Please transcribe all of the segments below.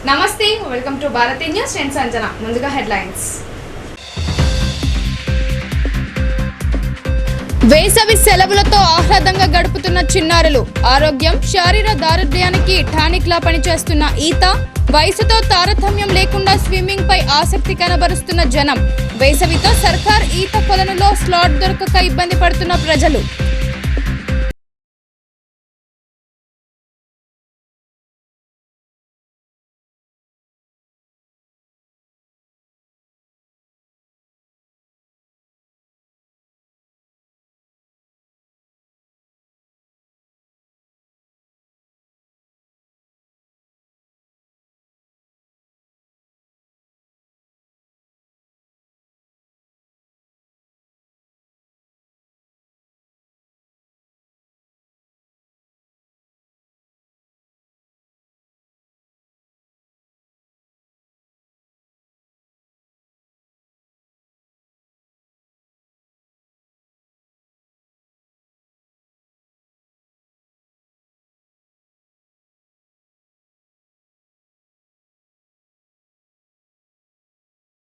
నమస్తే, welcome to Bharati news. నేను సంజన. ముందుగా హెడ్లైన్స్. వేసవి సెలవులతో ఆహ్లాదంగా గడుపుతున్న చిన్నారులు. ఆరోగ్యం, శారీర దారుఢ్యానికి టానిక్ లా పనిచేస్తున్న ఈత. వయసుతో తారతమ్యం లేకుండా స్విమ్మింగ్ పై ఆసక్తి కనబరుస్తున్న జనం. వేసవితో సర్కార్ ఈత కొలనులో స్లాట్ దొరకక ఇబ్బంది పడుతున్న ప్రజలు.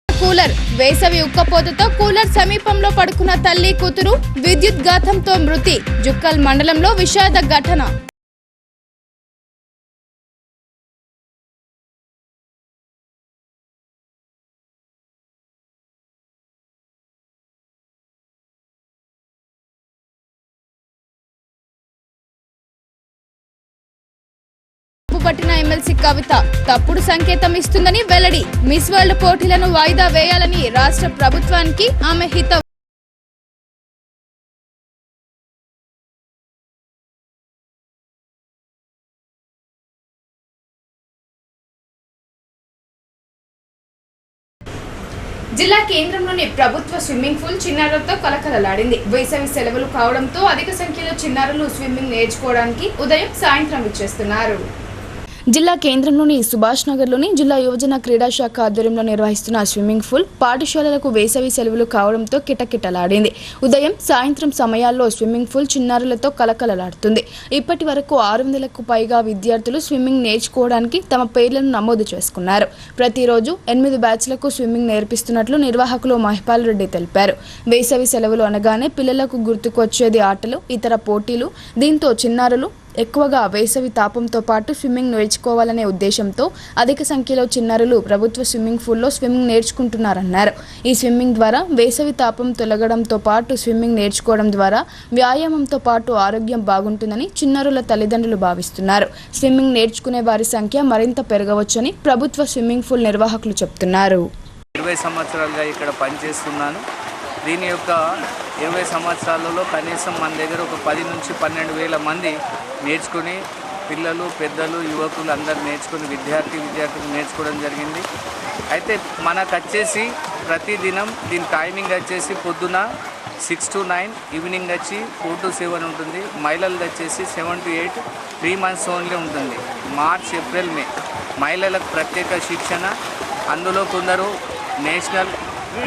కూలర్. వేసవి ఉక్కపోతతో కూలర్ సమీపంలో పడుకున్న తల్లి కూతురు విద్యుత్ ఘాతంతో మృతి. జుక్కల్ మండలంలో విషాద ఘటన. పట్టిన ఎమ్మెల్సీ కవిత తప్పుడు సంకేతం ఇస్తుందని వెల్లడి. మిస్ వరల్డ్ పోటీలను వాయిదా వేయాలని రాష్ట్ర ప్రభుత్వానికి ఆమె హితవు. జిల్లా కేంద్రంలోని ప్రభుత్వ స్విమ్మింగ్ పూల్ చిన్నారులతో కలకలలాడింది. వేసవి సెలవులు కావడంతో అధిక సంఖ్యలో చిన్నారులు స్విమ్మింగ్ నేర్చుకోవడానికి ఉదయం సాయంత్రం విచ్చేస్తున్నారు. జిల్లా కేంద్రంలోని సుభాష్ నగర్లోని జిల్లా యువజన క్రీడా శాఖ ఆధ్వర్యంలో నిర్వహిస్తున్న స్విమ్మింగ్ పూల్ పాఠశాలలకు వేసవి సెలవులు కావడంతో కిటకిటలాడింది. ఉదయం సాయంత్రం సమయాల్లో స్విమ్మింగ్ పూల్ చిన్నారులతో కలకలలాడుతుంది. ఇప్పటి వరకు 600కు పైగా విద్యార్థులు స్విమ్మింగ్ నేర్చుకోవడానికి తమ పేర్లను నమోదు చేసుకున్నారు. ప్రతిరోజు 8 బ్యాచ్లకు స్విమ్మింగ్ నేర్పిస్తున్నట్లు నిర్వాహకులు మహిపాల్ రెడ్డి తెలిపారు. వేసవి సెలవులు అనగానే పిల్లలకు గుర్తుకొచ్చేది ఆటలు, ఇతర పోటీలు. దీంతో చిన్నారులు ఎక్కువగా వేసవి తాపంతో పాటు స్విమ్మింగ్ నేర్చుకోవాలనే ఉద్దేశంతో అధిక సంఖ్యలో చిన్నారులు ప్రభుత్వ స్విమ్మింగ్ పూల్లో స్విమ్మింగ్ నేర్చుకుంటున్నారన్నారు. ఈ స్విమ్మింగ్ ద్వారా వేసవి తాపం తొలగడంతో పాటు స్విమ్మింగ్ నేర్చుకోవడం ద్వారా వ్యాయామంతో పాటు ఆరోగ్యం బాగుంటుందని చిన్నారుల తల్లిదండ్రులు భావిస్తున్నారు. స్విమ్మింగ్ నేర్చుకునే వారి సంఖ్య మరింత పెరగవచ్చని ప్రభుత్వ స్విమ్మింగ్ పూల్ నిర్వాహకులు చెప్తున్నారు. 20 సంవత్సరాలుగా ఇక్కడ పనిచేస్తున్నాను. దీని యొక్క 20 సంవత్సరాలలో కనీసం మన దగ్గర ఒక 10 నుంచి 12 వేల మంది నేర్చుకుని, పిల్లలు, పెద్దలు, యువకులు అందరూ నేర్చుకుని విద్యార్థులు నేర్చుకోవడం జరిగింది. అయితే మనకు వచ్చేసి ప్రతిదినం దీని టైమింగ్ వచ్చేసి పొద్దున 6 to 9, ఈవినింగ్ వచ్చి 4 to 7 ఉంటుంది. మహిళలది వచ్చేసి 7 to 8, 3 months ఓన్లీ ఉంటుంది. మార్చ్, ఏప్రిల్, మే మహిళలకు ప్రత్యేక శిక్షణ. అందులో కొందరు నేషనల్,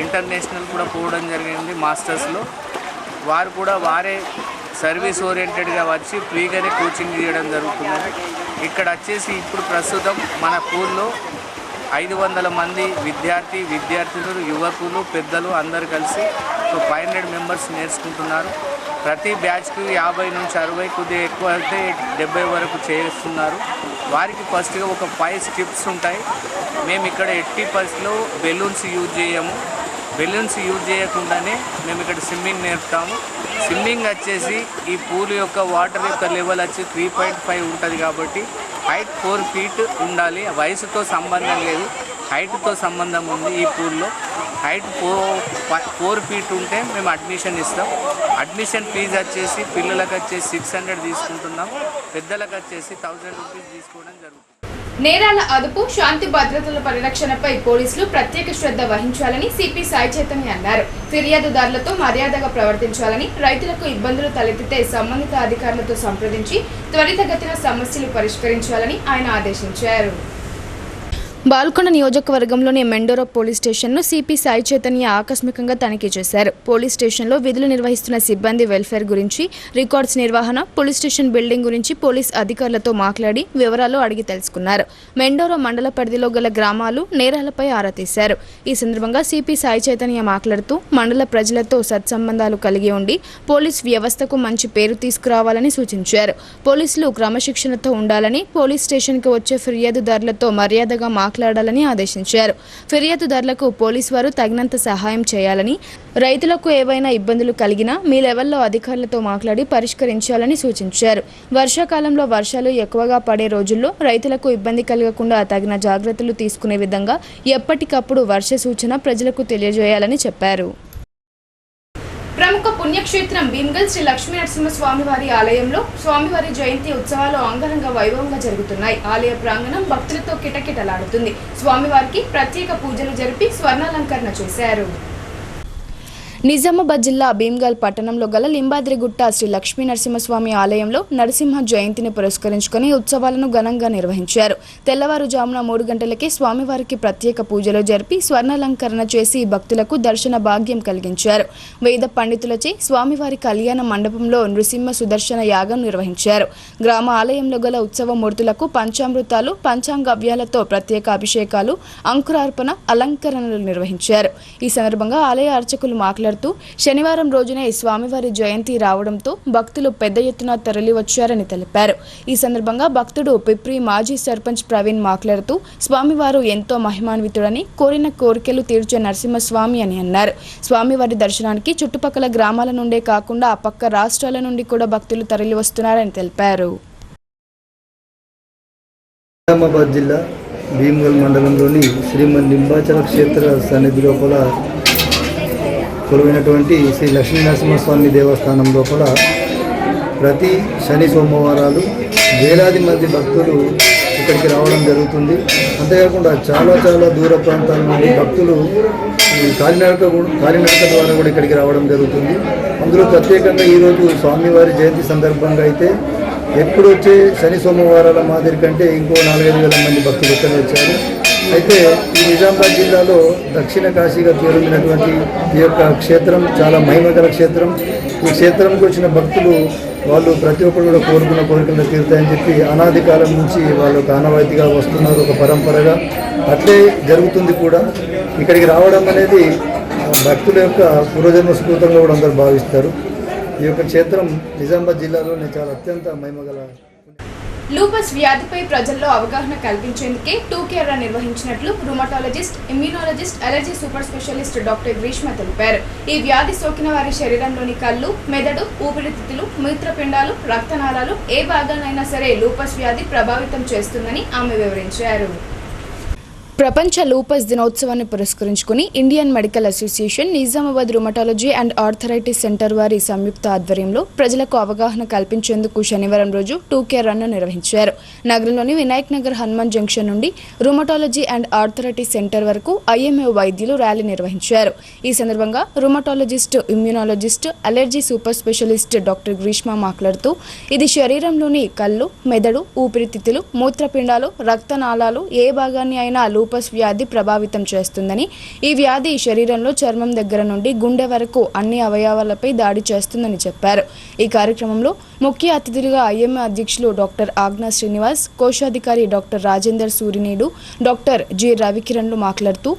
ఇంటర్నేషనల్ కూడా పోవడం జరిగింది మాస్టర్స్లో. వారు కూడా వారే సర్వీస్ ఓరియంటెడ్గా వచ్చి ఫ్రీగానే కోచింగ్ ఇవ్వడం జరుగుతున్నది. ఇక్కడ వచ్చేసి ఇప్పుడు ప్రస్తుతం మన పూల్లో 500 మంది విద్యార్థులు, యువకులు, పెద్దలు అందరు కలిసి 500 మెంబర్స్ నేర్చుకుంటున్నారు. ప్రతి బ్యాచ్కి 50 నుంచి 60, కొద్దిగా ఎక్కువ అయితే 70 వరకు చేస్తున్నారు. వారికి ఫస్ట్గా ఒక 5 స్టెప్స్ ఉంటాయి. మేము ఇక్కడ 80% బెలూన్స్ యూజ్ చేయము. బెలూన్స్ యూజ్ చేయకుండానే మేము ఇక్కడ స్విమ్మింగ్ నేర్పుతాము. స్విమ్మింగ్ వచ్చేసి ఈ పూల్ యొక్క వాటర్ యొక్క లెవెల్ వచ్చి 3.5 ఉంటుంది కాబట్టి హైట్ 4 feet ఉండాలి. వయసుతో సంబంధం లేదు, హైట్తో సంబంధం ఉంది. ఈ పూల్లో హైట్ 4 feet ఉంటే మేము అడ్మిషన్ ఇస్తాం. అడ్మిషన్ ఫీజు వచ్చేసి పిల్లలకు వచ్చేసి 600 తీసుకుంటున్నాం, పెద్దలకు వచ్చేసి 1000 రూపీస్ తీసుకోవడం జరుగుతుంది. నేరాల అదుపు, శాంతి భద్రతల పరిరక్షణపై పోలీసులు ప్రత్యేక శ్రద్ధ వహించాలని సిపి సాయి చైతన్య అన్నారు. ఫిర్యాదుదారులతో మర్యాదగా ప్రవర్తించాలని, రైతులకు ఇబ్బందులు తలెత్తితే సంబంధిత అధికారులతో సంప్రదించి త్వరితగతిన సమస్యలు పరిష్కరించాలని ఆయన ఆదేశించారు. బాల్కొండ నియోజకవర్గంలోని మెండోరా పోలీస్ స్టేషన్ను సిపి సాయి చైతన్య ఆకస్మికంగా తనిఖీ చేశారు. పోలీస్ స్టేషన్లో విధులు నిర్వహిస్తున్న సిబ్బంది వెల్ఫేర్ గురించి, రికార్డ్స్ నిర్వహణ, పోలీస్ స్టేషన్ బిల్డింగ్ గురించి పోలీస్ అధికారులతో మాట్లాడి వివరాలు అడిగి తెలుసుకున్నారు. మెండోరా మండల పరిధిలో గల గ్రామాలు, నేరాలపై ఆరా తీశారు. ఈ సందర్భంగా సిపి సాయి చైతన్య మాట్లాడుతూ మండల ప్రజలతో సత్సంబంధాలు కలిగి ఉండి పోలీస్ వ్యవస్థకు మంచి పేరు తీసుకురావాలని సూచించారు. పోలీసులు క్రమశిక్షణతో ఉండాలని, పోలీస్ స్టేషన్కి వచ్చే ఫిర్యాదుదారులతో మర్యాదగా మాట్లాడాలని ఆదేశించారు. ఫిర్యాదుదారులకు పోలీసు వారు తగినంత సహాయం చేయాలని, రైతులకు ఏవైనా ఇబ్బందులు కలిగినా మీ లెవెల్లో అధికారులతో మాట్లాడి పరిష్కరించాలని సూచించారు. వర్షాకాలంలో వర్షాలు ఎక్కువగా పడే రోజుల్లో రైతులకు ఇబ్బంది కలగకుండా తగిన జాగ్రత్తలు తీసుకునే విధంగా ఎప్పటికప్పుడు వర్ష సూచన ప్రజలకు తెలియజేయాలని చెప్పారు. ప్రముఖ పుణ్యక్షేత్రం భీమ్గల్ శ్రీ లక్ష్మీ నరసింహస్వామివారి ఆలయంలో స్వామివారి జయంతి ఉత్సవాలు అంగరంగ వైభవంగా జరుగుతున్నాయి. ఆలయ ప్రాంగణం భక్తులతో కిటకిటలాడుతుంది. స్వామివారికి ప్రత్యేక పూజలు జరిపి స్వర్ణాలంకరణ చేశారు. నిజామాబాద్ జిల్లా భీమ్గల్ పట్టణంలో గల లింబాద్రిగుట్ట శ్రీ లక్ష్మీ నరసింహస్వామి ఆలయంలో నరసింహ జయంతిని పురస్కరించుకుని ఉత్సవాలను ఘనంగా నిర్వహించారు. తెల్లవారుజామున 3 గంటలకే స్వామివారికి ప్రత్యేక పూజలు జరిపి స్వర్ణాలంకరణ చేసి భక్తులకు దర్శన భాగ్యం కలిగించారు. వేద పండితులచే స్వామివారి కళ్యాణ మండపంలో నృసింహ సుదర్శన యాగం నిర్వహించారు. గ్రామ ఆలయంలో గల ఉత్సవ మూర్తులకు పంచామృతాలు, పంచాంగవ్యాలతో ప్రత్యేక అభిషేకాలు, అంకురార్పణ, అలంకరణలు నిర్వహించారు. ఈ సందర్భంగా ఆలయ అర్చకులు మాట్లాడుతూ శనివారం రోజునే స్వామివారి జయంతి రావడంతో భక్తులు పెద్ద ఎత్తున తరలివచ్చారని తెలిపారు. ఈ సందర్భంగా భక్తుడు పిప్రి మాజీ సర్పంచ్ ప్రవీణ్ మాట్లాడుతూ స్వామివారు ఎంతో మహిమాన్వితుడని, కోరిన కోరికలు తీర్చే నరసింహస్వామి అని అన్నారు. స్వామివారి దర్శనానికి చుట్టుపక్కల గ్రామాల నుండే కాకుండా ఆ పక్క రాష్ట్రాల నుండి కూడా భక్తులు తరలివస్తున్నారని తెలిపారు. నిజామాబాద్ జిల్లా భీమ్గల్ మండలంలోని శ్రీమన్ లింబాచల క్షేత్ర సన్నిధి లోపల కొలువైనటువంటి శ్రీ లక్ష్మీ నరసింహస్వామి దేవస్థానం లోపల ప్రతి శని సోమవారాలు వేలాది మంది భక్తులు ఇక్కడికి రావడం జరుగుతుంది. అంతేకాకుండా చాలా దూర ప్రాంతాల నుండి భక్తులు కాలినడక ద్వారా కూడా ఇక్కడికి రావడం జరుగుతుంది. అందులో ప్రత్యేకంగా ఈరోజు స్వామివారి జయంతి సందర్భంగా అయితే ఎప్పుడు వచ్చే శని సోమవారాల మాదిరి కంటే ఇంకో 4-5 వేల మంది భక్తులు ఇక్కడ వచ్చారు. అయితే ఈ నిజామాబాద్ జిల్లాలో దక్షిణ కాశీగా పేరొందినటువంటి ఈ యొక్క క్షేత్రం చాలా మహిమగల క్షేత్రం. ఈ క్షేత్రంకి వచ్చిన భక్తులు వాళ్ళు ప్రతి ఒక్కరు కూడా కోరుకున్న కోరికలు తీరుతాయని చెప్పి అనాది కాలం నుంచి వాళ్ళు ఒక ఆనవాయితీగా వస్తున్నారు, ఒక పరంపరగా అట్లే జరుగుతుంది కూడా. ఇక్కడికి రావడం అనేది భక్తుల యొక్క పూర్వజన్మ స్ఫూర్తంగా కూడా అందరూ భావిస్తారు. ఈ యొక్క క్షేత్రం నిజామాబాద్ జిల్లాలోనే చాలా అత్యంత మహిమగల. లూపస్ వ్యాధిపై ప్రజల్లో అవగాహన కల్పించేందుకే 2K రన్ నిర్వహించినట్లు rheumatologist, immunologist, allergy super specialist doctor Greeshma తెలిపారు. ఈ వ్యాధి సోకిన వారి శరీరంలోని కళ్ళు, మెదడు, ఊపిరితిత్తులు, మూత్రపిండాలు, రక్తనాళాలు ఏ భాగానైనా సరే లూపస్ వ్యాధి ప్రభావితం చేస్తుందని ఆమె వివరించారు. ప్రపంచ లూపస్ దినోత్సవాన్ని పురస్కరించుకుని Indian medical association, Nizamabad rheumatology and arthritis centre వారి సంయుక్త ఆధ్వర్యంలో ప్రజలకు అవగాహన కల్పించేందుకు శనివారం రోజు 2K రన్ను నిర్వహించారు. నగరంలోని వినాయక్ నగర్ హనుమాన్ జంక్షన్ నుండి రుమటాలజీ అండ్ ఆర్థరైటిస్ సెంటర్ వరకు IMA వైద్యులు ర్యాలీ నిర్వహించారు. ఈ సందర్భంగా rheumatologist, immunologist, allergy super specialist doctor Greeshma మాట్లాడుతూ ఇది శరీరంలోని కళ్ళు, మెదడు, ఊపిరితిత్తులు, మూత్రపిండాలు, రక్తనాళాలు ఏ భాగాన్ని అయినా లూపస్ వ్యాధి ప్రభావితం చేస్తుందని, ఈ వ్యాధి శరీరంలో చర్మం దగ్గర నుండి గుండె వరకు అన్ని అవయవాలపై దాడి చేస్తుందని చెప్పారు. ఈ కార్యక్రమంలో ముఖ్య అతిథులుగా IMA అధ్యక్షులు డాక్టర్ ఆజ్ఞా శ్రీనివాస్, కోశాధికారి డాక్టర్ రాజేందర్ సూరినీడు, డాక్టర్ G రవికిరణ్లు మాట్లాడుతూ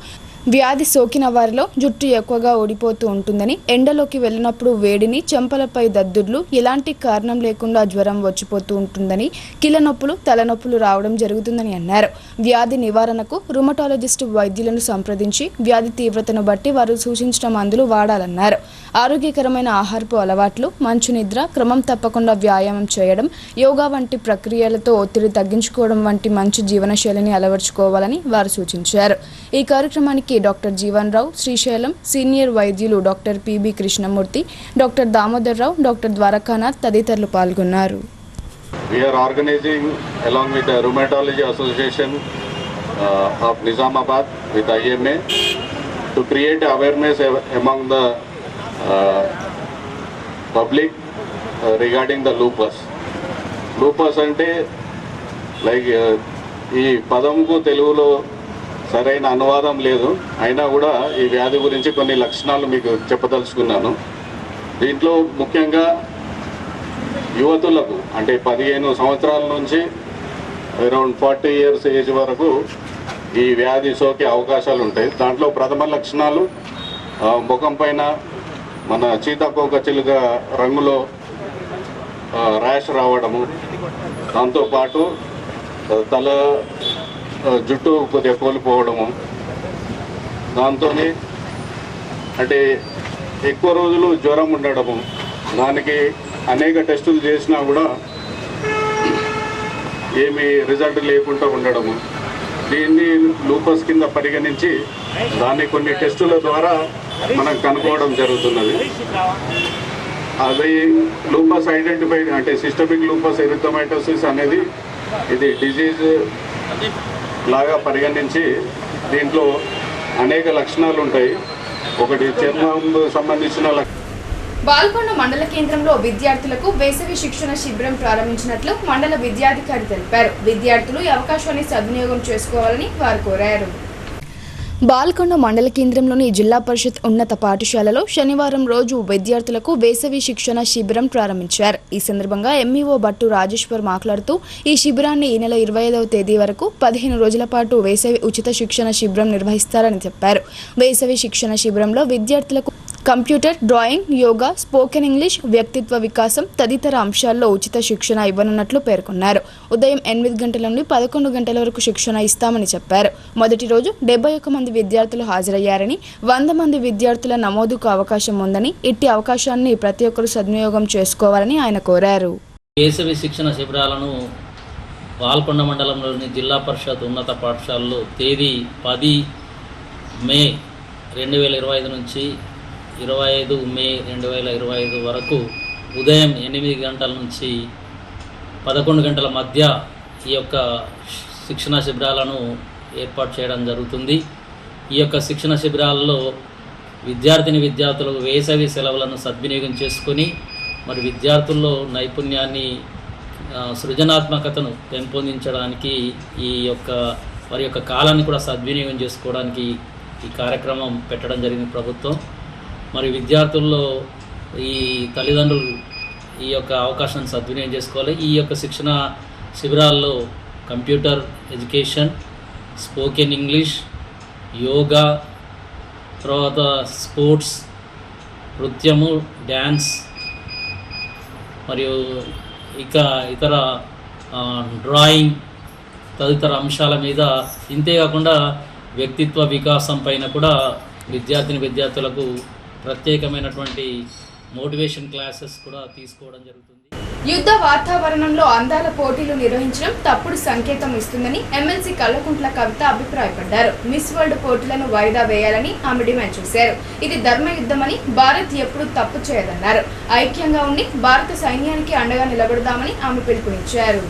వ్యాధి సోకిన వారిలో జుట్టు ఎక్కువగా ఊడిపోతూ ఉంటుందని, ఎండలోకి వెళ్ళినప్పుడు వేడిని, చెంపలపై దద్దుర్లు, ఎలాంటి కారణం లేకుండా జ్వరం వచ్చిపోతూ ఉంటుందని, కీళ్ళ నొప్పులు, తలనొప్పులు రావడం జరుగుతుందని అన్నారు. వ్యాధి నివారణకు రుమటాలజిస్టు వైద్యులను సంప్రదించి వ్యాధి తీవ్రతను బట్టి వారు సూచించిన మందులు వాడాలన్నారు. ఆరోగ్యకరమైన ఆహారపు అలవాట్లు, మంచు నిద్ర, క్రమం తప్పకుండా వ్యాయామం చేయడం, యోగా వంటి ప్రక్రియలతో ఒత్తిడి తగ్గించుకోవడం వంటి మంచి జీవనశైలిని అలవర్చుకోవాలని వారు సూచించారు. ఈ కార్యక్రమానికి డాక్టర్ జీవన్ రావు, శ్రీశైలం సీనియర్ వైద్యులు doctor PB Krishnamurthy, doctor Damodar Rao, doctor Dwarakanath తదితరులు పాల్గొన్నారు. We are organizing along with the Rheumatology Association of Nizamabad with IMA to create awareness among the public regarding the lupus. Lupus ante like ఈ పదంకు తెలుగులో సరైన అనువాదం లేదు. అయినా కూడా ఈ వ్యాధి గురించి కొన్ని లక్షణాలు మీకు చెప్పదలుచుకున్నాను. దీంట్లో ముఖ్యంగా యువతులకు అంటే 15 సంవత్సరాల నుంచి అరౌండ్ 40 ఇయర్స్ ఏజ్ వరకు ఈ వ్యాధి సోకే అవకాశాలు ఉంటాయి. దాంట్లో ప్రథమ లక్షణాలు ముఖం పైన మన చీతాకోక చిలుక రంగులో ర్యాష్ రావడము, దాంతోపాటు తల జుట్టు కొద్దిగా కోల్పోవడము, దాంతో అంటే ఎక్కువ రోజులు జ్వరం ఉండడము, దానికి అనేక టెస్టులు చేసినా కూడా ఏమీ రిజల్ట్ లేకుండా ఉండడము. దీన్ని లూపస్ కింద పరిగణించి దాన్ని కొన్ని టెస్టుల ద్వారా మనం కనుక్కోవడం జరుగుతున్నది. అది లూపస్ ఐడెంటిఫై అంటే సిస్టమిక్ లూపస్ ఎరిథ్రోమైటోసిస్ అనేది ఇది డిజీజ్ లాగా పరిగణించి దీంట్లో అనేక లక్షణాలు ఉంటాయి. ఒకటి చర్మం సంబంధించిన బాల్కొండ మండల కేంద్రంలో విద్యార్థులకు వేసవి శిక్షణ శిబిరం ప్రారంభించినట్లు మండల విద్యాధికారి తెలిపారు. విద్యార్థులు ఈ అవకాశాన్ని సద్వినియోగం చేసుకోవాలని వారు కోరారు. బాల్కొండ మండల కేంద్రంలోని జిల్లా పరిషత్ ఉన్నత పాఠశాలలో శనివారం రోజు విద్యార్థులకు వేసవి శిక్షణ శిబిరం ప్రారంభించారు. ఈ సందర్భంగా ఎంఈఓ భట్టు రాజేశ్వర్ మాట్లాడుతూ ఈ శిబిరాన్ని ఈ నెల 25వ తేదీ వరకు 15 రోజుల పాటు వేసవి ఉచిత శిక్షణ శిబిరం నిర్వహిస్తారని చెప్పారు. వేసవి శిక్షణ శిబిరంలో విద్యార్థులకు computer, drawing, yoga, spoken English, వ్యక్తిత్వ వికాసం తదితర అంశాల్లో ఉచిత శిక్షణ ఇవ్వనున్నట్లు పేర్కొన్నారు. ఉదయం 8 గంటల నుండి 11 గంటల వరకు శిక్షణ ఇస్తామని చెప్పారు. మొదటి రోజు 71 మంది విద్యార్థులు హాజరయ్యారని, 100 మంది విద్యార్థుల నమోదుకు అవకాశం ఉందని, ఇట్టి అవకాశాన్ని ప్రతి ఒక్కరూ సద్వినియోగం చేసుకోవాలని ఆయన కోరారు. వేసవి శిక్షణ శిబిరాలను బాల్కొండ మండలంలోని జిల్లా పరిషత్ ఉన్నత పాఠశాలలో తేదీ 10 మే 2025 నుంచి 25 మే 2025 వరకు ఉదయం 8 గంటల నుంచి 11 గంటల మధ్య ఈ యొక్క శిక్షణ శిబిరాలను ఏర్పాటు చేయడం జరుగుతుంది. ఈ యొక్క శిక్షణ శిబిరాల్లో విద్యార్థులకు వేసవి సెలవులను సద్వినియోగం చేసుకొని మరి విద్యార్థుల్లో నైపుణ్యాన్ని సృజనాత్మకతను పెంపొందించడానికి వారి యొక్క కాలాన్ని కూడా సద్వినియోగం చేసుకోవడానికి ఈ కార్యక్రమం పెట్టడం జరిగింది ప్రభుత్వం. మరి విద్యార్థుల్లో ఈ తల్లిదండ్రులు ఈ యొక్క అవకాశాన్ని సద్వినియోగం చేసుకోవాలి. ఈ యొక్క శిక్షణ శిబిరాల్లో computer education, spoken English, yoga, తర్వాత స్పోర్ట్స్, నృత్యము, డ్యాన్స్ మరియు ఇతర డ్రాయింగ్ తదితర అంశాల మీద, ఇంతేకాకుండా వ్యక్తిత్వ వికాసం పైన కూడా విద్యార్థులకు ప్రత్యేకమైనటువంటి మోటివేషన్ క్లాసెస్ కూడా తీసుకోవడం జరుగుతుంది. యుద్ధ వాతావరణంలో అందాల పోటీలు నిర్వహించడం తప్పుడు సంకేతం ఇస్తుందని ఎమ్మెల్సీ కల్వకుంట్ల కవిత అభిప్రాయపడ్డారు. మిస్ వరల్డ్ పోటీలను వాయిదా వేయాలని ఆమె డిమాండ్ చేశారు. ఇది ధర్మయుద్ధమని, భారత్ ఎప్పుడూ తప్పు చేయదన్నారు. ఐక్యంగా ఉండి భారత సైన్యానికి అండగా నిలబడదామని ఆమె పిలుపునిచ్చారు.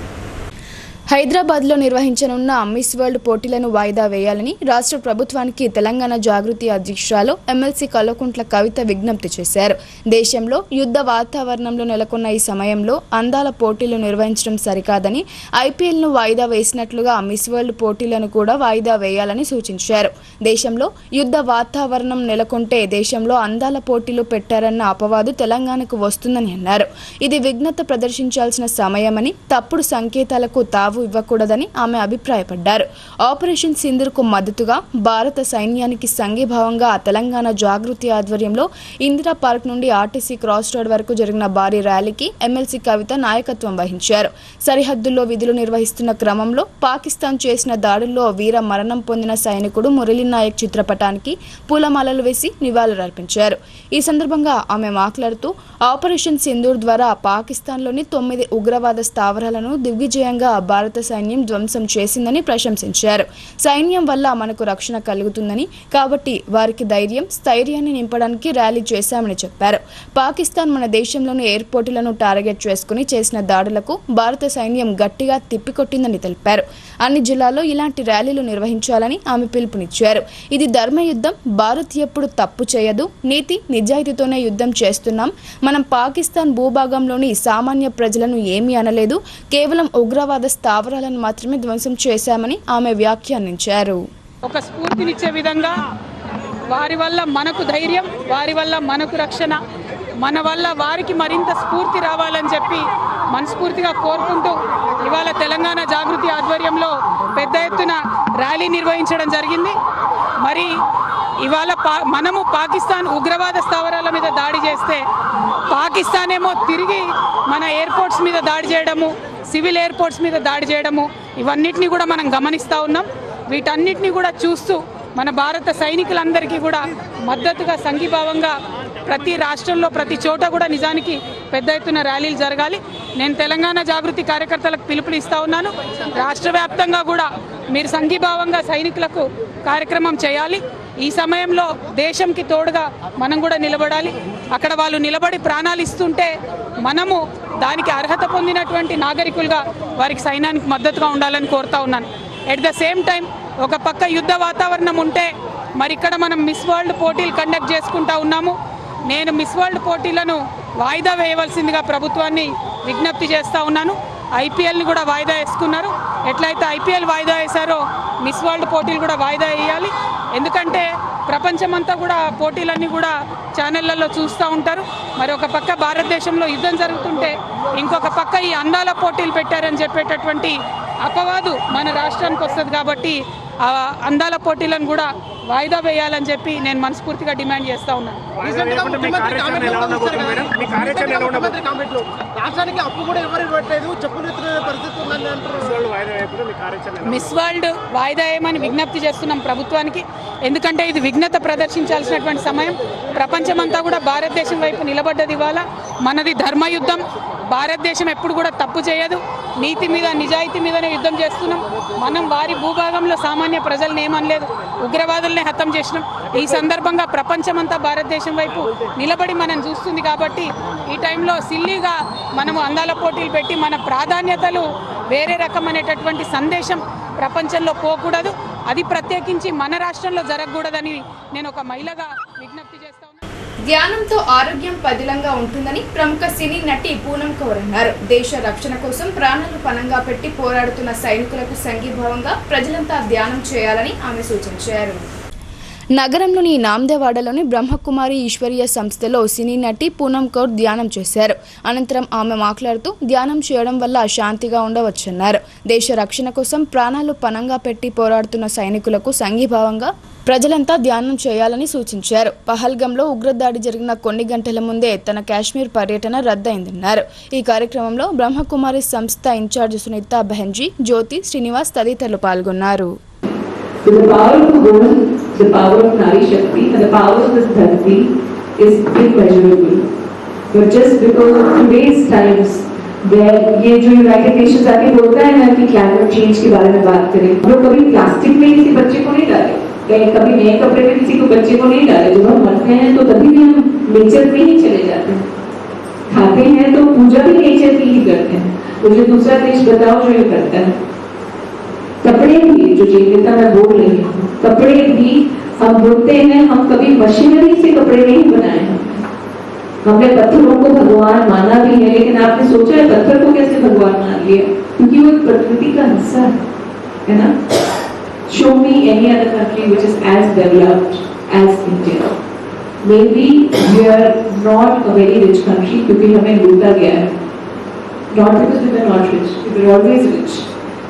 హైదరాబాద్లో నిర్వహించనున్న మిస్ వరల్డ్ పోటీలను వాయిదా వేయాలని రాష్ట్ర ప్రభుత్వానికి తెలంగాణ జాగృతి అధ్యక్షురాలు ఎమ్మెల్సీ కల్వకుంట్ల కవిత విజ్ఞప్తి చేశారు. దేశంలో యుద్ధ వాతావరణంలో నెలకొన్న ఈ సమయంలో అందాల పోటీలు నిర్వహించడం సరికాదని, ఐపీఎల్ను వాయిదా వేసినట్లుగా మిస్ వరల్డ్ పోటీలను కూడా వాయిదా వేయాలని సూచించారు. దేశంలో యుద్ధ వాతావరణం నెలకొంటే దేశంలో అందాల పోటీలు పెట్టారన్న అపవాదు తెలంగాణకు వస్తుందని అన్నారు. ఇది విఘ్నత ప్రదర్శించాల్సిన సమయమని, తప్పుడు సంకేతాలకు తావు ఇవ్వకూడదని ఆమె అభిప్రాయపడ్డారు. ఆపరేషన్ సింధూర్కు మద్దతుగా భారత సైన్యానికి సంఘీభావంగా తెలంగాణ జాగృతి ఆధ్వర్యంలో ఇందిరా పార్క్ నుండి ఆర్టీసీ క్రాస్ రోడ్ వరకు జరిగిన భారీ ర్యాలీకి ఎమ్మెల్సీ కవిత నాయకత్వం వహించారు. సరిహద్దుల్లో విధులు నిర్వహిస్తున్న క్రమంలో పాకిస్తాన్ చేసిన దాడుల్లో వీర మరణం పొందిన సైనికుడు మురళీ నాయక్ చిత్రపటానికి పూలమాలలు వేసి నివాళులర్పించారు. ఈ సందర్భంగా ఆమె మాట్లాడుతూ ఆపరేషన్ సింధూర్ ద్వారా పాకిస్తాన్లోని 9 ఉగ్రవాద స్థావరాలను దిగ్విజయంగా భారత సైన్యం ధ్వంసం చేసిందని ప్రశంసించారు. సైన్యం వల్ల మనకు రక్షణ కలుగుతుందని, కాబట్టి వారికి ధైర్యం, స్థైర్యాన్ని నింపడానికి ర్యాలీ చేశామని చెప్పారు. పాకిస్తాన్ మన దేశంలోని ఎయిర్పోర్టులను టార్గెట్ చేసుకుని చేసిన దాడులకు భారత సైన్యం గట్టిగా తిప్పికొట్టిందని తెలిపారు. అన్ని జిల్లాల్లో ఇలాంటి ర్యాలీలు నిర్వహించాలని ఆమె పిలుపునిచ్చారు. ఇది ధర్మయుద్ధం, భారత్ ఎప్పుడు తప్పు చేయదు, నీతి నిజాయితీతోనే యుద్ధం చేస్తున్నాం. మనం పాకిస్తాన్ భూభాగంలోని సామాన్య ప్రజలను ఏమీ అనలేదు, కేవలం ఉగ్రవాద స్థావరాలను మాత్రమే ధ్వంసం చేశామని ఆమె వ్యాఖ్యానించారు. ఒక స్ఫూర్తినిచ్చే విధంగా వారి వల్ల మనకు ధైర్యం, వారి వల్ల మనకు రక్షణ, మన వల్ల వారికి మరింత స్ఫూర్తి రావాలని చెప్పి మనస్ఫూర్తిగా కోరుకుంటూ ఇవాళ తెలంగాణ జాగృతి ఆధ్వర్యంలో పెద్ద ఎత్తున ర్యాలీ నిర్వహించడం జరిగింది. మరి ఇవాళ మనము పాకిస్తాన్ ఉగ్రవాద స్థావరాల మీద దాడి చేస్తే పాకిస్తాన్ ఏమో తిరిగి మన ఎయిర్పోర్ట్స్ మీద దాడి చేయడము, సివిల్ ఎయిర్పోర్ట్స్ మీద దాడి చేయడము, ఇవన్నిటిని కూడా మనం గమనిస్తూ ఉన్నాం. వీటన్నిటిని కూడా చూస్తూ మన భారత సైనికులందరికీ కూడా మద్దతుగా సంఘీభావంగా ప్రతి రాష్ట్రంలో ప్రతి చోట కూడా నిజానికి పెద్ద ఎత్తున ర్యాలీలు జరగాలి. నేను తెలంగాణ జాగృతి కార్యకర్తలకు పిలుపులు ఇస్తూ ఉన్నాను. రాష్ట్ర వ్యాప్తంగా కూడా మీరు సంఘీభావంగా సైనికులకు కార్యక్రమం చేయాలి. ఈ సమయంలో దేశంకి తోడుగా మనం కూడా నిలబడాలి. అక్కడ వాళ్ళు నిలబడి ప్రాణాలు ఇస్తుంటే మనము దానికి అర్హత పొందినటువంటి నాగరికులుగా వారికి సైన్యానికి మద్దతుగా ఉండాలని కోరుతా ఉన్నాను. ఎట్ ద సేమ్ టైం ఒక పక్క యుద్ధ వాతావరణం ఉంటే మరి ఇక్కడ మనం మిస్ వరల్డ్ పోటీలు కండక్ట్ చేసుకుంటా ఉన్నాము. నేను మిస్ వరల్డ్ పోటీలను వాయిదా వేయవలసిందిగా ప్రభుత్వాన్ని విజ్ఞప్తి చేస్తూ ఉన్నాను. ఐపీఎల్ని కూడా వాయిదా వేసుకున్నారు. ఎట్లయితే ఐపీఎల్ వాయిదా వేశారో మిస్ వరల్డ్ పోటీలు కూడా వాయిదా వేయాలి. ఎందుకంటే ప్రపంచమంతా కూడా పోటీలన్నీ కూడా ఛానళ్లలో చూస్తూ ఉంటారు. మరి ఒక పక్క భారతదేశంలో యుద్ధం జరుగుతుంటే ఇంకొక పక్క ఈ అందాల పోటీలు పెట్టారని చెప్పేటటువంటి అపవాదు మన రాష్ట్రానికి వస్తుంది. కాబట్టి ఆ అందాల పోటీలను కూడా వాయిదా వేయాలని చెప్పి నేను మనస్ఫూర్తిగా డిమాండ్ చేస్తూ ఉన్నాను. మిస్ వరల్డ్ వాయిదా వేయమని విజ్ఞప్తి చేస్తున్నాం ప్రభుత్వానికి. ఎందుకంటే ఇది విఘ్నత ప్రదర్శించాల్సినటువంటి సమయం. ప్రపంచమంతా కూడా భారతదేశం వైపు నిలబడ్డది. ఇవాళ మనది ధర్మయుద్ధం. భారతదేశం ఎప్పుడు కూడా తప్పు చేయదు. నీతి మీద నిజాయితీ మీదనే యుద్ధం చేస్తున్నాం. మనం వారి భూభాగంలో సామాన్య ప్రజల్ని ఏమనలేదు, ఉగ్రవాదుల్నే హతం చేసినాం. ఈ సందర్భంగా ప్రపంచమంతా భారతదేశం వైపు నిలబడి మనం చూస్తుంది. కాబట్టి ఈ టైంలో సిల్లీగా మనము అందాల పోటీలు పెట్టి మన ప్రాధాన్యతలు వేరే రకమైనటువంటి సందేశం ప్రపంచంలో పోకూడదు. అది ప్రత్యేకించి మన రాష్ట్రంలో జరగకూడదని నేను ఒక మహిళగా విజ్ఞప్తి చేస్తా ఉన్నాను. ధ్యానంతో ఆరోగ్యం పదిలంగా ఉంటుందని ప్రముఖ సినీ నటి పూనం కౌర్ అన్నారు. దేశ రక్షణ కోసం ప్రాణాలు పణంగా పెట్టి పోరాడుతున్న సైనికులకు సంఘీభావంగా ప్రజలంతా ధ్యానం చేయాలని ఆమె సూచించారు. నగరంలోని నాందేవాడలోని బ్రహ్మకుమారి ఈశ్వరీయ సంస్థలో సినీ నటి పూనం కౌర్ ధ్యానం చేశారు. అనంతరం ఆమె మాట్లాడుతూ ధ్యానం చేయడం వల్ల శాంతిగా ఉండవచ్చన్నారు. దేశ రక్షణ కోసం ప్రాణాలు పణంగా పెట్టి పోరాడుతున్న సైనికులకు సంఘీభావంగా ప్రజలంతా ధ్యానం చేయాలని సూచించారు. పహల్గంలో ఉగ్రదాడి జరిగిన కొన్ని గంటల ముందే తన కాశ్మీర్ పర్యటన రద్దయిందన్నారు. ఈ కార్యక్రమంలో బ్రహ్మకుమారి సంస్థ ఇన్ఛార్జ్ సునీత బెహెన్జీ, జ్యోతి, శ్రీనివాస్ తదితరులు పాల్గొన్నారు. So the power of the woman, the power of Nari Shakti and the power of this dharti is immeasurable. But just because of today's times, where ये जो United Nations आके बोलता है ना कि climate change के बारे में बात करें, वो कभी प्लास्टिक में किसी बच्चे को नहीं डाले, कभी नए कपड़े में किसी को बच्चे को नहीं डाले. जब हम मरते हैं तो तभी भी हम नेचर में ही चले जाते हैं. खाते हैं तो पूजा भी नेचर की ही करते हैं. मुझे दूसरा देश बताओ जो ये करता है. कपड़े भी, जो जीविता मैं बोल रही हूँ, कपड़े भी हम बोलते हैं, हम कभी मशीनरी से कपड़े नहीं बनाए हैं. हमने पत्थरों को भगवान माना भी है, लेकिन आपने सोचा है पत्थर को कैसे भगवान मान लिया? क्योंकि वो प्रकृति का हिस्सा है ना. Show me any other country which is as developed as India. Maybe we are not a very rich country क्योंकि हमें लूटा गया है. Not because we were not rich, we were always rich.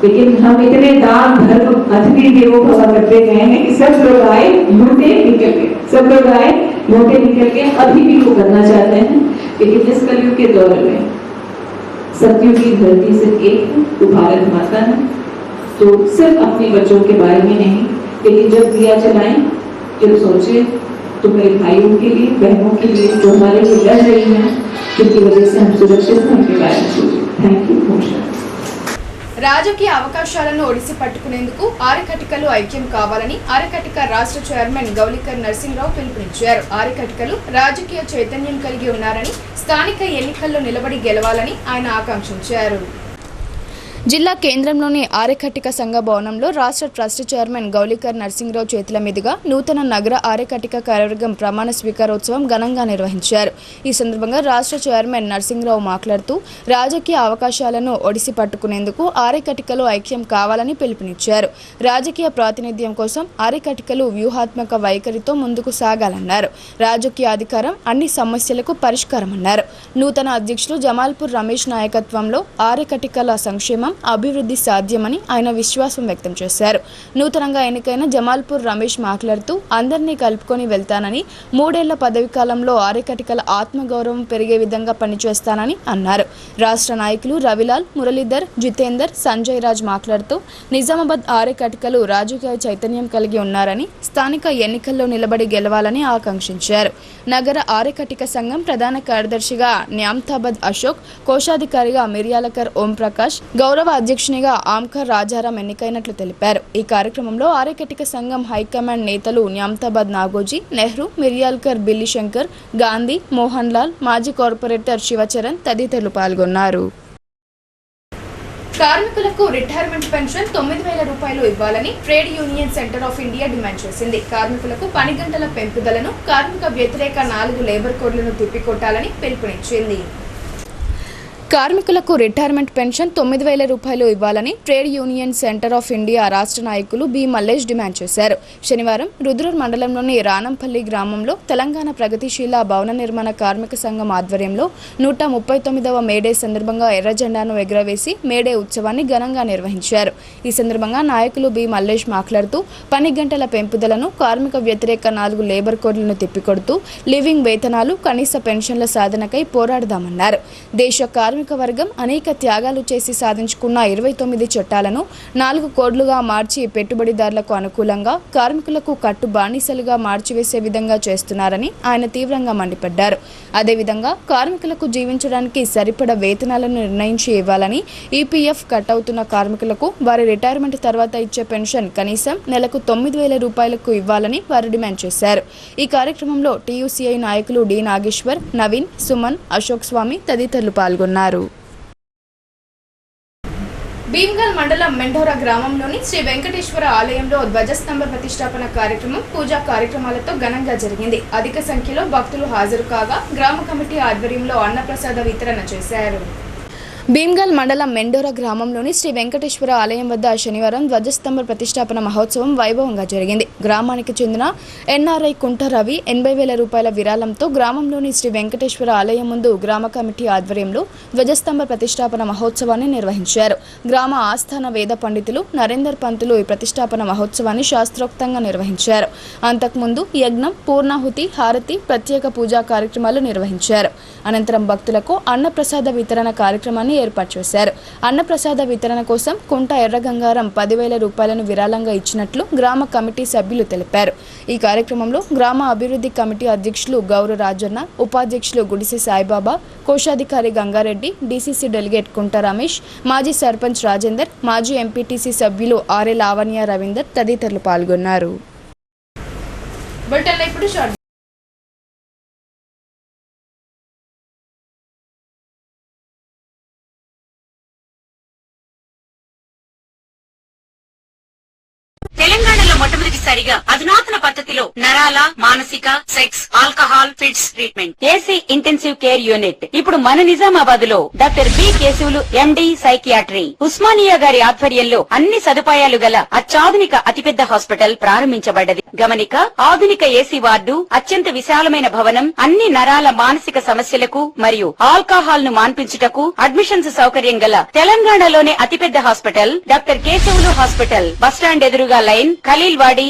लेकिन हम इतने दान धर्म अतिथि देवो भव करते गए हैं कि सब लोग आए लूटे निकल गए, सब लोग आए लूटे निकल गए. अभी भी वो करना चाहते हैं. लेकिन इस कलयुग के दौर में सतयुग की धरती सिर्फ एक है, वो भारत माता है. तो सिर्फ अपने बच्चों के बारे में नहीं, लेकिन जब दिया जलाएं, जब सोचे तो मेरे भाइयों के लिए, बहनों के लिए जो हमारे लिए लड़ रही हैं, जिनकी वजह से हम सुरक्षित हैं, उनके बारे में सोचें. Thank you. రాజకీయ అవకాశాలను ఒడిసి పట్టుకునేందుకు ఆరికటికలు ఐక్యం కావాలని ఆరికటిక రాష్ట్ర చైర్మన్ గౌలికర్ నరసింహరావు పిలుపునిచ్చారు. ఆరికటికలు రాజకీయ చైతన్యం కలిగి ఉన్నారని, స్థానిక ఎన్నికల్లో నిలబడి గెలవాలని ఆయన ఆకాంక్షించారు. జిల్లా కేంద్రంలోని ఆర్యకట్టిక సంఘ భవనంలో రాష్ట్ర ట్రస్ట్ చైర్మన్ గౌలికర్ నర్సింగ్రావు చేతుల మీదుగా నూతన నగర ఆర్యకట్టిక కార్యవర్గం ప్రమాణ స్వీకారోత్సవం ఘనంగా నిర్వహించారు. ఈ సందర్భంగా రాష్ట్ర చైర్మన్ నర్సింగ్రావు మాట్లాడుతూ రాజకీయ అవకాశాలను ఒడిసి పట్టుకునేందుకు ఆర్యకట్టికలు ఐక్యం కావాలని పిలుపునిచ్చారు. రాజకీయ ప్రాతినిధ్యం కోసం ఆర్యకట్టికలు వ్యూహాత్మక వైఖరితో ముందుకు సాగాలన్నారు. రాజకీయ అధికారం అన్ని సమస్యలకు పరిష్కారమన్నారు. నూతన అధ్యక్షులు జమాల్పూర్ రమేష్ నాయకత్వంలో ఆర్యకట్టికల సంక్షేమం అభివృద్ధి సాధ్యమని ఆయన విశ్వాసం వ్యక్తం చేశారు. నూతనంగా ఎన్నికైన జమాల్పూర్ రమేష్ మాట్లాడుతూ అందరినీ కలుపుకొని వెళ్తానని, 3 ఏళ్ల పదవి కాలంలో ఆర్యకట్టికల ఆత్మగౌరవం పెరిగే విధంగా పనిచేస్తానని అన్నారు. రాష్ట్ర నాయకులు రవిలాల్, మురళీధర్, జితేందర్, సంజయ్ రాజ్ మాట్లాడుతూ నిజామాబాద్ ఆర్యకట్టికలు రాజకీయ చైతన్యం కలిగి ఉన్నారని, స్థానిక ఎన్నికల్లో నిలబడి గెలవాలని ఆకాంక్షించారు. నగర ఆర్యకట్టిక సంఘం ప్రధాన కార్యదర్శిగా న్యామ్తాబాద్ అశోక్, కోశాధికారిగా మిర్యాలకర్ ఓంప్రకాష్, గౌరవ అధ్యక్షునిగా ఆమ్కర్ రాజారాం ఎన్నికైనట్లు తెలిపారు. ఈ కార్యక్రమంలో ఆర్యకట్టిక సంఘం హైకమాండ్ నేతలు న్యామ్తాబాద్ నాగోజీ, నెహ్రూ, మిర్యాల్కర్, బిల్లి శంకర్, గాంధీ, మోహన్ లాల్, మాజీ కార్పొరేటర్ శివచరణ్ తదితరులు పాల్గొన్నారు. కార్మికులకు రిటైర్మెంట్ పెన్షన్ 9,000 రూపాయలు ఇవ్వాలని trade union centre of India demand చేసింది. కార్మికులకు పని గంటల పెంపుదలను, కార్మిక వ్యతిరేక 4 లేబర్ కోడ్లను తిప్పికొట్టాలని పిలుపునిచ్చింది. కార్మికులకు రిటైర్మెంట్ పెన్షన్ 9,000 రూపాయలు ఇవ్వాలని trade union centre of India రాష్ట్ర నాయకులు బి మల్లేష్ డిమాండ్ చేశారు. శనివారం రుద్రూర్ మండలంలోని రానంపల్లి గ్రామంలో తెలంగాణ ప్రగతిశీల భవన నిర్మాణ కార్మిక సంఘం ఆధ్వర్యంలో 139వ మేడే సందర్భంగా ఎర్ర జెండాను ఎగురవేసి మేడే ఉత్సవాన్ని ఘనంగా నిర్వహించారు. ఈ సందర్భంగా నాయకులు బి మల్లేష్ మాట్లాడుతూ పని గంటల పెంపుదలను, కార్మిక వ్యతిరేక 4 లేబర్ కోడ్లను తిప్పికొడుతూ లివింగ్ వేతనాలు, కనీస పెన్షన్ల సాధనకై పోరాడదామన్నారు. దేశ కార్మిక వర్గం అనేక త్యాగాలు చేసి సాధించుకున్న 29 చట్టాలను 4 కోడ్లుగా మార్చి పెట్టుబడిదారులకు అనుకూలంగా, కార్మికులకు కట్టు బానిసలుగా మార్చివేసే విధంగా చేస్తున్నారని ఆయన తీవ్రంగా మండిపడ్డారు. అదేవిధంగా కార్మికులకు జీవించడానికి సరిపడా వేతనాలను నిర్ణయించి ఇవ్వాలని, ఈపీఎఫ్ కట్ అవుతున్న కార్మికులకు వారి రిటైర్మెంట్ తర్వాత ఇచ్చే పెన్షన్ కనీసం నెలకు 9,000 రూపాయలకు ఇవ్వాలని వారు డిమాండ్ చేశారు. ఈ కార్యక్రమంలో టీయూసీఐ నాయకులు డి నాగేశ్వర్, నవీన్, సుమన్, అశోక్ స్వామి తదితరులు పాల్గొన్నారు. భీమ్గల్ మండలం మెండోరా గ్రామంలోని శ్రీ వెంకటేశ్వర ఆలయంలో ధ్వజస్తంభ ప్రతిష్టాపన కార్యక్రమం, పూజా కార్యక్రమాలతో ఘనంగా జరిగింది. అధిక సంఖ్యలో భక్తులు హాజరు కాగా గ్రామ కమిటీ ఆధ్వర్యంలో అన్నప్రసాద వితరణ చేశారు. భీమ్గల్ మండలం మెండోరా గ్రామంలోని శ్రీ వెంకటేశ్వర ఆలయం వద్ద శనివారం ధ్వజస్తంభ ప్రతిష్టాపన మహోత్సవం వైభవంగా జరిగింది. గ్రామానికి చెందిన ఎన్ఆర్ఐ కుంట రవి 80,000 రూపాయల విరాళంతో గ్రామంలోని శ్రీ వెంకటేశ్వర ఆలయం ముందు గ్రామ కమిటీ ఆధ్వర్యంలో ధ్వజస్తంభ ప్రతిష్టాపన మహోత్సవాన్ని నిర్వహించారు. గ్రామ ఆస్థాన వేద పండితులు నరేందర్ పంతులు ఈ ప్రతిష్టాపన మహోత్సవాన్ని శాస్త్రోక్తంగా నిర్వహించారు. అంతకుముందు యజ్ఞం, పూర్ణాహుతి, హారతి, ప్రత్యేక పూజా కార్యక్రమాలు నిర్వహించారు. అనంతరం భక్తులకు అన్నప్రసాద వితరణ కార్యక్రమాన్ని ఏర్పాటు చేశారు. అన్నప్రసాద వితరణ కోసం కుంట ఎర్రగంగారం 10,000 రూపాయలను విరాళంగా ఇచ్చినట్లు గ్రామ కమిటీ సభ్యులు తెలిపారు. ఈ కార్యక్రమంలో గ్రామ అభివృద్ధి కమిటీ అధ్యక్షులు గౌర రాజన్న, ఉపాధ్యక్షులు గుడిసి సాయిబాబా, కోశాధికారి గంగారెడ్డి, డీసీసీ డెలిగేట్ కుంట రమేష్, మాజీ సర్పంచ్ రాజేందర్, మాజీ ఎంపీటీసీ సభ్యులు ఆర్ఏ లావణ్య రవీందర్ తదితరులు పాల్గొన్నారు. తెలంగాణలో మొట్టమొదటిసారిగా అధునాతన పద్ధతిలో నరాల, మానసిక, sex, alcohol, fits treatment, AC intensive care unit ఇప్పుడు మన నిజామాబాద్ లో doctor B Keshavulu MD psychiatry, Osmania గారి ఆధ్వర్యంలో అన్ని సదుపాయాలు గల అత్యాధునిక అతిపెద్ద హాస్పిటల్ ప్రారంభించబడ్డది. గమనిక, ఆధునిక ఏసీ వార్డు, అత్యంత విశాలమైన భవనం, అన్ని నరాల మానసిక సమస్యలకు మరియు ఆల్కహాల్ ను మాన్పించుటకు అడ్మిషన్స్ సౌకర్యం గల తెలంగాణలోనే అతిపెద్ద hospital doctor Keshavulu hospital, bus stand ఎదురుగా లైన్, ఖలీల్వాడి.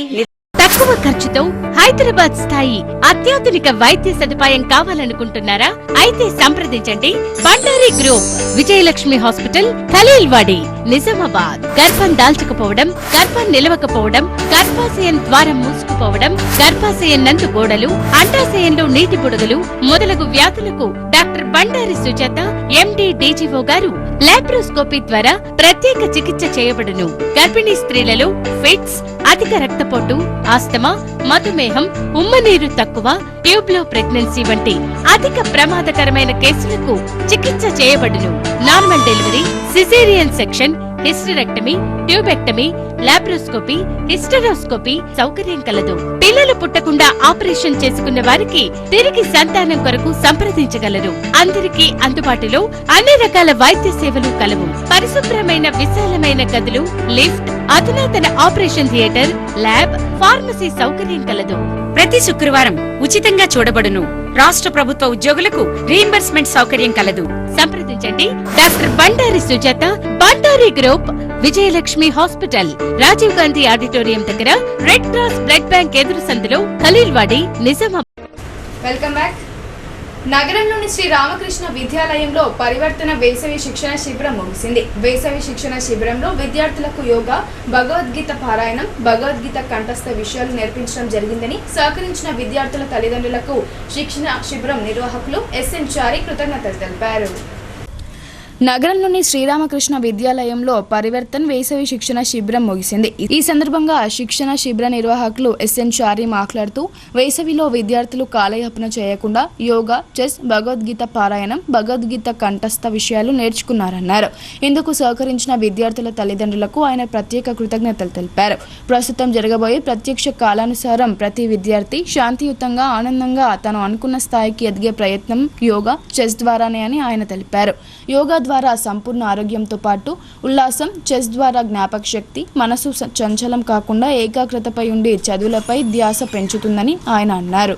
తక్కువ ఖర్చుతో హైదరాబాద్ స్థాయి అత్యాధునిక వైద్య సదుపాయం కావాలనుకుంటున్నారా? అయితే సంప్రదించండి బండారి గ్రూప్, విజయలక్ష్మి హాస్పిటల్, ఖలీల్వాడి, నిజామాబాద్. గర్భం దాల్చకపోవడం, గర్భం నిలవకపోవడం, గర్భాశయం ద్వారం మూసుకుపోవడం, గర్భాశయం నందు గోడలు, అండాశయంలో నీటి బుడగలు మొదలగు వ్యాధులకు డాక్టర్ బండారి సుజాత ఎండి డీజీఓ గారు లాప్రోస్కోపీ ద్వారా ప్రత్యేక చికిత్స చేయబడును. గర్భిణీ స్త్రీలలో ఫిట్స్, అధిక రక్తపోటు, ఆస్తమా, మధుమేహం, ఉమ్మనీరు తక్కువ, ట్యూబ్లో ప్రెగ్నెన్సీ వంటి అధిక ప్రమాదకరమైన కేసులకు చికిత్స చేయబడును. Normal delivery, caesarean section, hysterectomy, tubectomy, laparoscopy, hysteroscopy సౌకర్యం కలదు. పిల్లలు పుట్టకుండా ఆపరేషన్ చేసుకున్న వారికి తిరిగి సంతానం కొరకు సంప్రదించగలరు. అందరికీ అందుబాటులో అన్ని రకాల వైద్య సేవలు కలవు. పరిశుభ్రమైన విశాలమైన గదులు, లిఫ్ట్, అధునాతన ఆపరేషన్ థియేటర్, ల్యాబ్, ఫార్మసీ సౌకర్యం కలదు. ప్రతి శుక్రవారం ఉచితంగా చూడబడును. రాష్ట్ర ప్రభుత్వ ఉద్యోగులకు రీయింబర్స్మెంట్ సౌకర్యం కలదు. సంప్రదించండి doctor Bandari Sujatha, Bandari group, Vijayalakshmi hospital, Rajiv Gandhi auditorium దగ్గర, రెడ్ క్రాస్ బ్లడ్ బ్యాంక్ ఎదురు సందులో, ఖలీల్వాడి, నిజామాబాద్. Welcome back. నగరంలోని శ్రీ రామకృష్ణ విద్యాలయంలో పరివర్తన వేసవి శిక్షణ శిబిరం ముగిసింది. వేసవి శిక్షణ శిబిరంలో విద్యార్థులకు యోగా, భగవద్గీత పారాయణం, భగవద్గీత కంఠస్థ విషయాలు నేర్పించడం జరిగిందని సహకరించిన విద్యార్థుల తల్లిదండ్రులకు శిక్షణ శిబిరం నిర్వాహకులు ఎస్ఎన్ చారి కృతజ్ఞతలు తెలిపారు. నగరంలోని శ్రీరామకృష్ణ విద్యాలయంలో పరివర్తన్ వేసవి శిక్షణ శిబిరం ముగిసింది. ఈ సందర్భంగా శిక్షణ శిబిర నిర్వాహకులు ఎస్ఎన్ చారి మాట్లాడుతూ వేసవిలో విద్యార్థులు కాలయాపన చేయకుండా యోగా, చెస్, భగవద్గీత పారాయణం, భగవద్గీత కంఠస్థ విషయాలు నేర్చుకున్నారన్నారు. ఇందుకు సహకరించిన విద్యార్థుల తల్లిదండ్రులకు ఆయన ప్రత్యేక కృతజ్ఞతలు తెలిపారు. ప్రస్తుతం జరగబోయే ప్రత్యక్ష కాలానుసారం ప్రతి విద్యార్థి శాంతియుతంగా, ఆనందంగా తను అనుకున్న స్థాయికి ఎదిగే ప్రయత్నం యోగా, చెస్ ద్వారానే అని ఆయన తెలిపారు. యోగా ద్వారా సంపూర్ణ ఆరోగ్యంతో పాటు ఉల్లాసం, చెస్ ద్వారా జ్ఞాపక శక్తి, మనసు చంచలం కాకుండా ఏకాగ్రతపై ఉండి చదువులపై ధ్యాస పెంచుతుందని ఆయన అన్నారు.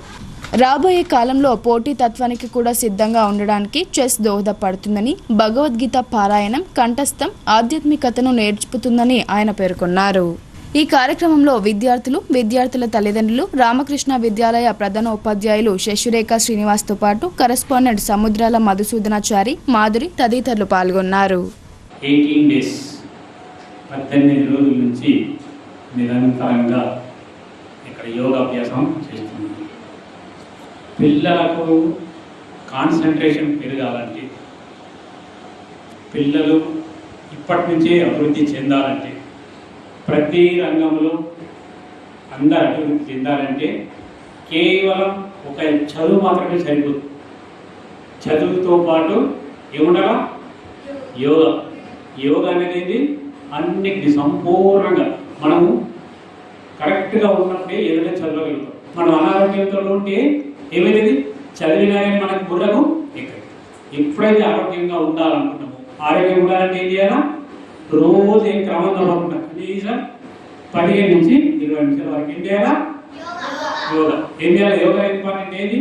రాబోయే కాలంలో పోటీ తత్వానికి కూడా సిద్ధంగా ఉండడానికి చెస్ దోహదపడుతుందని, భగవద్గీత పారాయణం, కంఠస్థం ఆధ్యాత్మికతను నేర్చుపుతుందని ఆయన పేర్కొన్నారు. ఈ కార్యక్రమంలో విద్యార్థుల తల్లిదండ్రులు, రామకృష్ణ విద్యాలయ ప్రధాన ఉపాధ్యాయులు శశిరేఖ శ్రీనివాస్తో పాటు కరెస్పాండెంట్ సముద్రాల మధుసూదనాచారి, మాధురి తదితరులు పాల్గొన్నారు. 18 days 18 రోజుల నుంచి నిరంతరంగా ఇక్కడ యోగాభ్యాసం చేస్తున్నాం. పిల్లలకు కాన్సన్ట్రేషన్ పెరగాలంటే, పిల్లలు ఇప్పటి నుంచే అభివృద్ధి చెందాలంటే, ప్రతి రంగంలో అందరూ అభివృద్ధి చెందాలంటే కేవలం ఒక చదువు మాత్రమే సరిపోదు. చదువుతో పాటు ఏముండాలా? యోగా అనేది అన్నిటిని సంపూర్ణంగా మనము కరెక్ట్గా ఉన్నప్పుడే ఏదైనా చదవగలుగుతాం. మనం అనారోగ్యంతో ఉంటే ఏమైతుంది? చదివినా కానీ మనకు బుర్రకు ఎక్కదు. ఎప్పుడైతే ఆరోగ్యంగా ఉండాలనుకుంటామో, ఆరోగ్యం ఉండాలంటే ఏం చేయాలా? రోజు ఏం క్రమంగా పడుకుంటాం. కనీసం 15 నుంచి 20 నిమిషాల వరకు ఏం చేయాలా? యోగా. ఏం చేయాలి? యోగా ఇంపార్టెంట్ ఏది?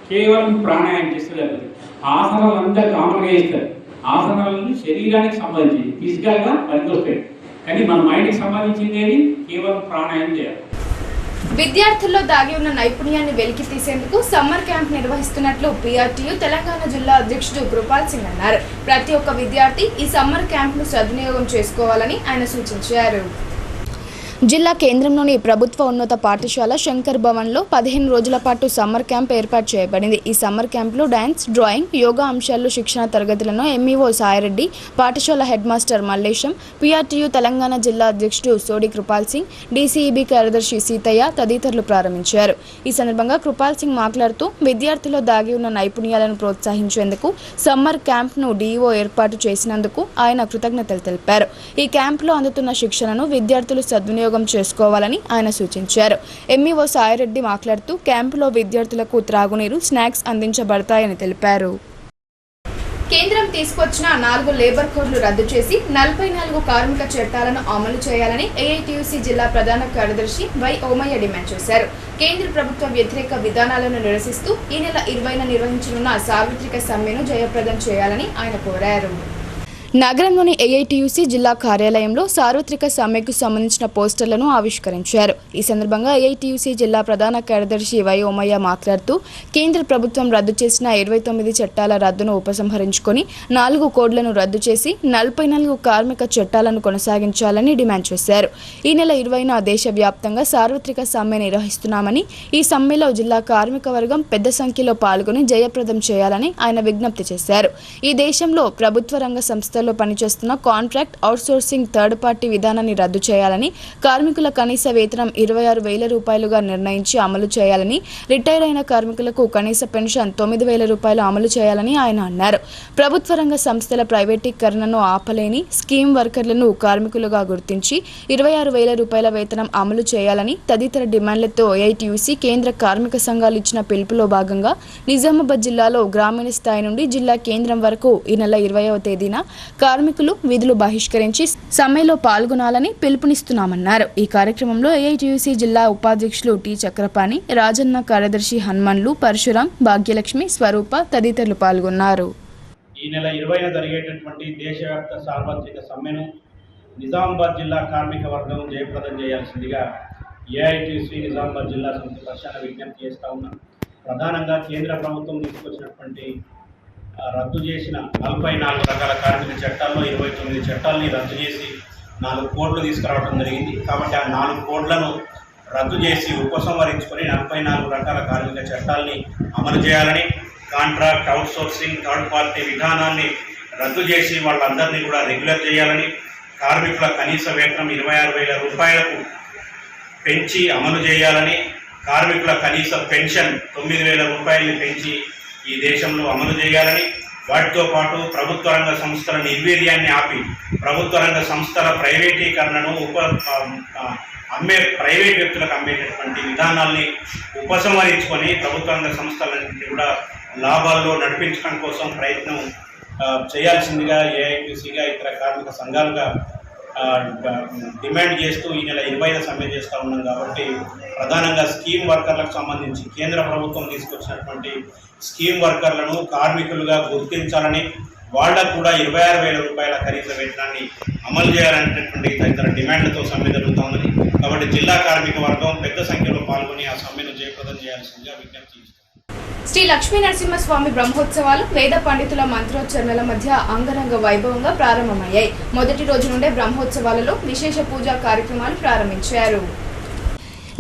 కేవలం ప్రాణాయామం చేస్తే జరుగుతుంది. ఆసనాలు అంతా కామన్గా చేస్తారు. ఆసనాలను శరీరానికి సంబంధించి ఫిజికల్గా పనికొస్తాయి, కానీ మన మైండ్కి సంబంధించింది ఏది? కేవలం ప్రాణాయామం చేయాలి. విద్యార్థుల్లో దాగి ఉన్న నైపుణ్యాన్ని వెలికి తీసేందుకు సమ్మర్ క్యాంప్ నిర్వహిస్తున్నట్లు పిఆర్టీయూ తెలంగాణ జిల్లా అధ్యక్షుడు కృపాల్ సింగ్ అన్నారు. ప్రతి ఒక్క విద్యార్థి ఈ సమ్మర్ క్యాంప్ను సద్వినియోగం చేసుకోవాలని ఆయన సూచించారు. జిల్లా కేంద్రంలోని ప్రభుత్వ ఉన్నత పాఠశాల శంకర్ భవన్లో 15 రోజుల పాటు సమ్మర్ క్యాంప్ ఏర్పాటు చేయబడింది. ఈ సమ్మర్ క్యాంప్లో డాన్స్, డ్రాయింగ్, యోగా అంశాల్లో శిక్షణ తరగతులను ఎంఈఓ సాయిరెడ్డి, పాఠశాల head master Mallesham, PRTU Telangana జిల్లా అధ్యక్షుడు సోడి కృపాల్ సింగ్, డీసీఈబీ కార్యదర్శి సీతయ్య తదితరులు ప్రారంభించారు. ఈ సందర్భంగా కృపాల్ సింగ్ మాట్లాడుతూ విద్యార్థుల్లో దాగి ఉన్న నైపుణ్యాలను ప్రోత్సహించేందుకు సమ్మర్ క్యాంప్ను డీఈఓ ఏర్పాటు చేసినందుకు ఆయన కృతజ్ఞతలు తెలిపారు. ఈ క్యాంప్లో అందుతున్న శిక్షణను విద్యార్థులు సద్వినియోగం చేసుకోవాలని ఆయన సూచించారు. ఎంఈఓ సాయిరెడ్డి మాట్లాడుతూ క్యాంపులో విద్యార్థులకు త్రాగునీరు, స్నాక్స్ అందించబడతాయని తెలిపారు. కేంద్రం తీసుకొచ్చిన 4 లేబర్ కోడ్లు రద్దు చేసి 44 కార్మిక చట్టాలను అమలు చేయాలని ఏఐటీయూసీ జిల్లా ప్రధాన కార్యదర్శి వై ఓమయ్య డిమాండ్ చేశారు. కేంద్ర ప్రభుత్వ వ్యతిరేక విధానాలను నిరసిస్తూ ఈ నెల 20న నిర్వహించనున్న సార్వత్రిక సమ్మెను జయప్రదం చేయాలని ఆయన కోరారు. నగరంలోని ఏఐటీయూసీ జిల్లా కార్యాలయంలో సార్వత్రిక సమ్మెకు సంబంధించిన పోస్టర్లను ఆవిష్కరించారు. ఈ సందర్భంగా ఏఐటీయూసీ జిల్లా ప్రధాన కార్యదర్శి వై ఓమయ్య మాట్లాడుతూ కేంద్ర ప్రభుత్వం రద్దు చేసిన 29 చట్టాల రద్దును ఉపసంహరించుకొని 4 కోడ్లను రద్దు చేసి 44 కార్మిక చట్టాలను కొనసాగించాలని డిమాండ్ చేశారు. ఈ నెల 20న దేశవ్యాప్తంగా సార్వత్రిక సమ్మె నిర్వహిస్తున్నామని, ఈ సమ్మెలో జిల్లా కార్మిక వర్గం పెద్ద సంఖ్యలో పాల్గొని జయప్రదం చేయాలని ఆయన విజ్ఞప్తి చేశారు. ఈ దేశంలో ప్రభుత్వ రంగ సంస్థ సంస్థల్లో పనిచేస్తున్న కాంట్రాక్ట్ అవుట్సోర్సింగ్ థర్డ్ పార్టీ విధానాన్ని రద్దు చేయాలని, కార్మికుల కనీస వేతనం 26,000 రూపాయలుగా నిర్ణయించి అమలు చేయాలని, రిటైర్ అయిన కార్మికులకు కనీస పెన్షన్ 9,000 రూపాయలు అమలు చేయాలని ఆయన అన్నారు. ప్రభుత్వ రంగ సంస్థల ప్రైవేటీకరణను ఆపలేని స్కీమ్ వర్కర్లను కార్మికులుగా గుర్తించి 26,000 రూపాయల వేతనం అమలు చేయాలని తదితర డిమాండ్లతో ఏఐటీయూసీ కేంద్ర కార్మిక సంఘాలు ఇచ్చిన పిలుపులో భాగంగా నిజామాబాద్ జిల్లాలో గ్రామీణ స్థాయి నుండి జిల్లా కేంద్రం వరకు ఈ నెల 20వ తేదీన కార్మికులు విధులు బహిష్కరించి సమ్మెలో పాల్గొనాలని పిలుపునిస్తున్నామన్నారు. ఈ కార్యక్రమంలో ఏఐటీయూసీ జిల్లా ఉపాధ్యక్షులు టి చక్రపాణి, రాజన్న, కార్యదర్శి హనుమన్లు, పరశురాం, భాగ్యలక్ష్మి, స్వరూప తదితరులు పాల్గొన్నారు. ఈ నెల 20న జరిగేటటువంటి దేశవ్యాప్త సార్వత్రిక సమ్మెను నిజామాబాద్ జిల్లా కార్మిక వర్గం జయప్రదం చేయాల్సిందిగా ఏఐటీయూసీ నిజామాబాద్ జిల్లా సమితి పక్షాన విజ్ఞప్తి చేస్తూ ఉన్నాం. ప్రధానంగా కేంద్ర ప్రభుత్వం తీసుకొచ్చినటువంటి రద్దు చేసిన 44 రకాల కార్మిక చట్టాల్లో 29 చట్టాలని రద్దు చేసి 4 కోడ్లు తీసుకురావడం జరిగింది. కాబట్టి ఆ 4 కోడ్లను రద్దు చేసి ఉపసంహరించుకొని 44 రకాల కార్మిక చట్టాలని అమలు చేయాలని, కాంట్రాక్ట్ అవుట్సోర్సింగ్ థర్డ్ పార్టీ విధానాన్ని రద్దు చేసి వాళ్ళందరినీ కూడా రెగ్యులర్ చేయాలని, కార్మికుల కనీస వేతనం 26,000 రూపాయలకు పెంచి అమలు చేయాలని, కార్మికుల కనీస పెన్షన్ 9,000 రూపాయలని పెంచి ఈ దేశంలో అమలు చేయాలని, వాటితో పాటు ప్రభుత్వ రంగ సంస్థల నిర్వీర్యాన్ని ఆపి ప్రభుత్వ రంగ సంస్థల ప్రైవేటీకరణను ప్రైవేట్ వ్యక్తులకు అమ్మేటటువంటి విధానాల్ని ఉపసంహరించుకొని ప్రభుత్వ రంగ సంస్థలన్నింటినీ కూడా లాభాల్లో నడిపించడం కోసం ప్రయత్నం చేయాల్సిందిగా ఏఐటీయూసీగా ఇతర కార్మిక సంఘాలుగా డిమాండ్ చేస్తూ ఈ నెల 20న సమ్మె చేస్తూ ఉన్నాం. కాబట్టి ప్రధానంగా స్కీమ్ వర్కర్లకు సంబంధించి కేంద్ర ప్రభుత్వం తీసుకొచ్చినటువంటి స్కీమ్ వర్కర్లను కార్మికులుగా గుర్తించాలని, వాళ్ళకు కూడా 26,000 రూపాయల కనీస వేతనాన్ని అమలు చేయాలనేటటువంటి తదితర డిమాండ్లతో సమ్మె జరుగుతోందని, కాబట్టి జిల్లా కార్మిక వర్గం పెద్ద సంఖ్యలో పాల్గొని ఆ సమ్మెను జయప్రదం చేయాల్సిందిగా విజ్ఞప్తి చేస్తారు. శ్రీ లక్ష్మీ నరసింహస్వామి బ్రహ్మోత్సవాలు వేద పండితుల మంత్రోచ్చరణల మధ్య అంగరంగ వైభవంగా ప్రారంభమయ్యాయి. మొదటి రోజు నుండే బ్రహ్మోత్సవాలలో విశేష పూజా కార్యక్రమాలు ప్రారంభించారు.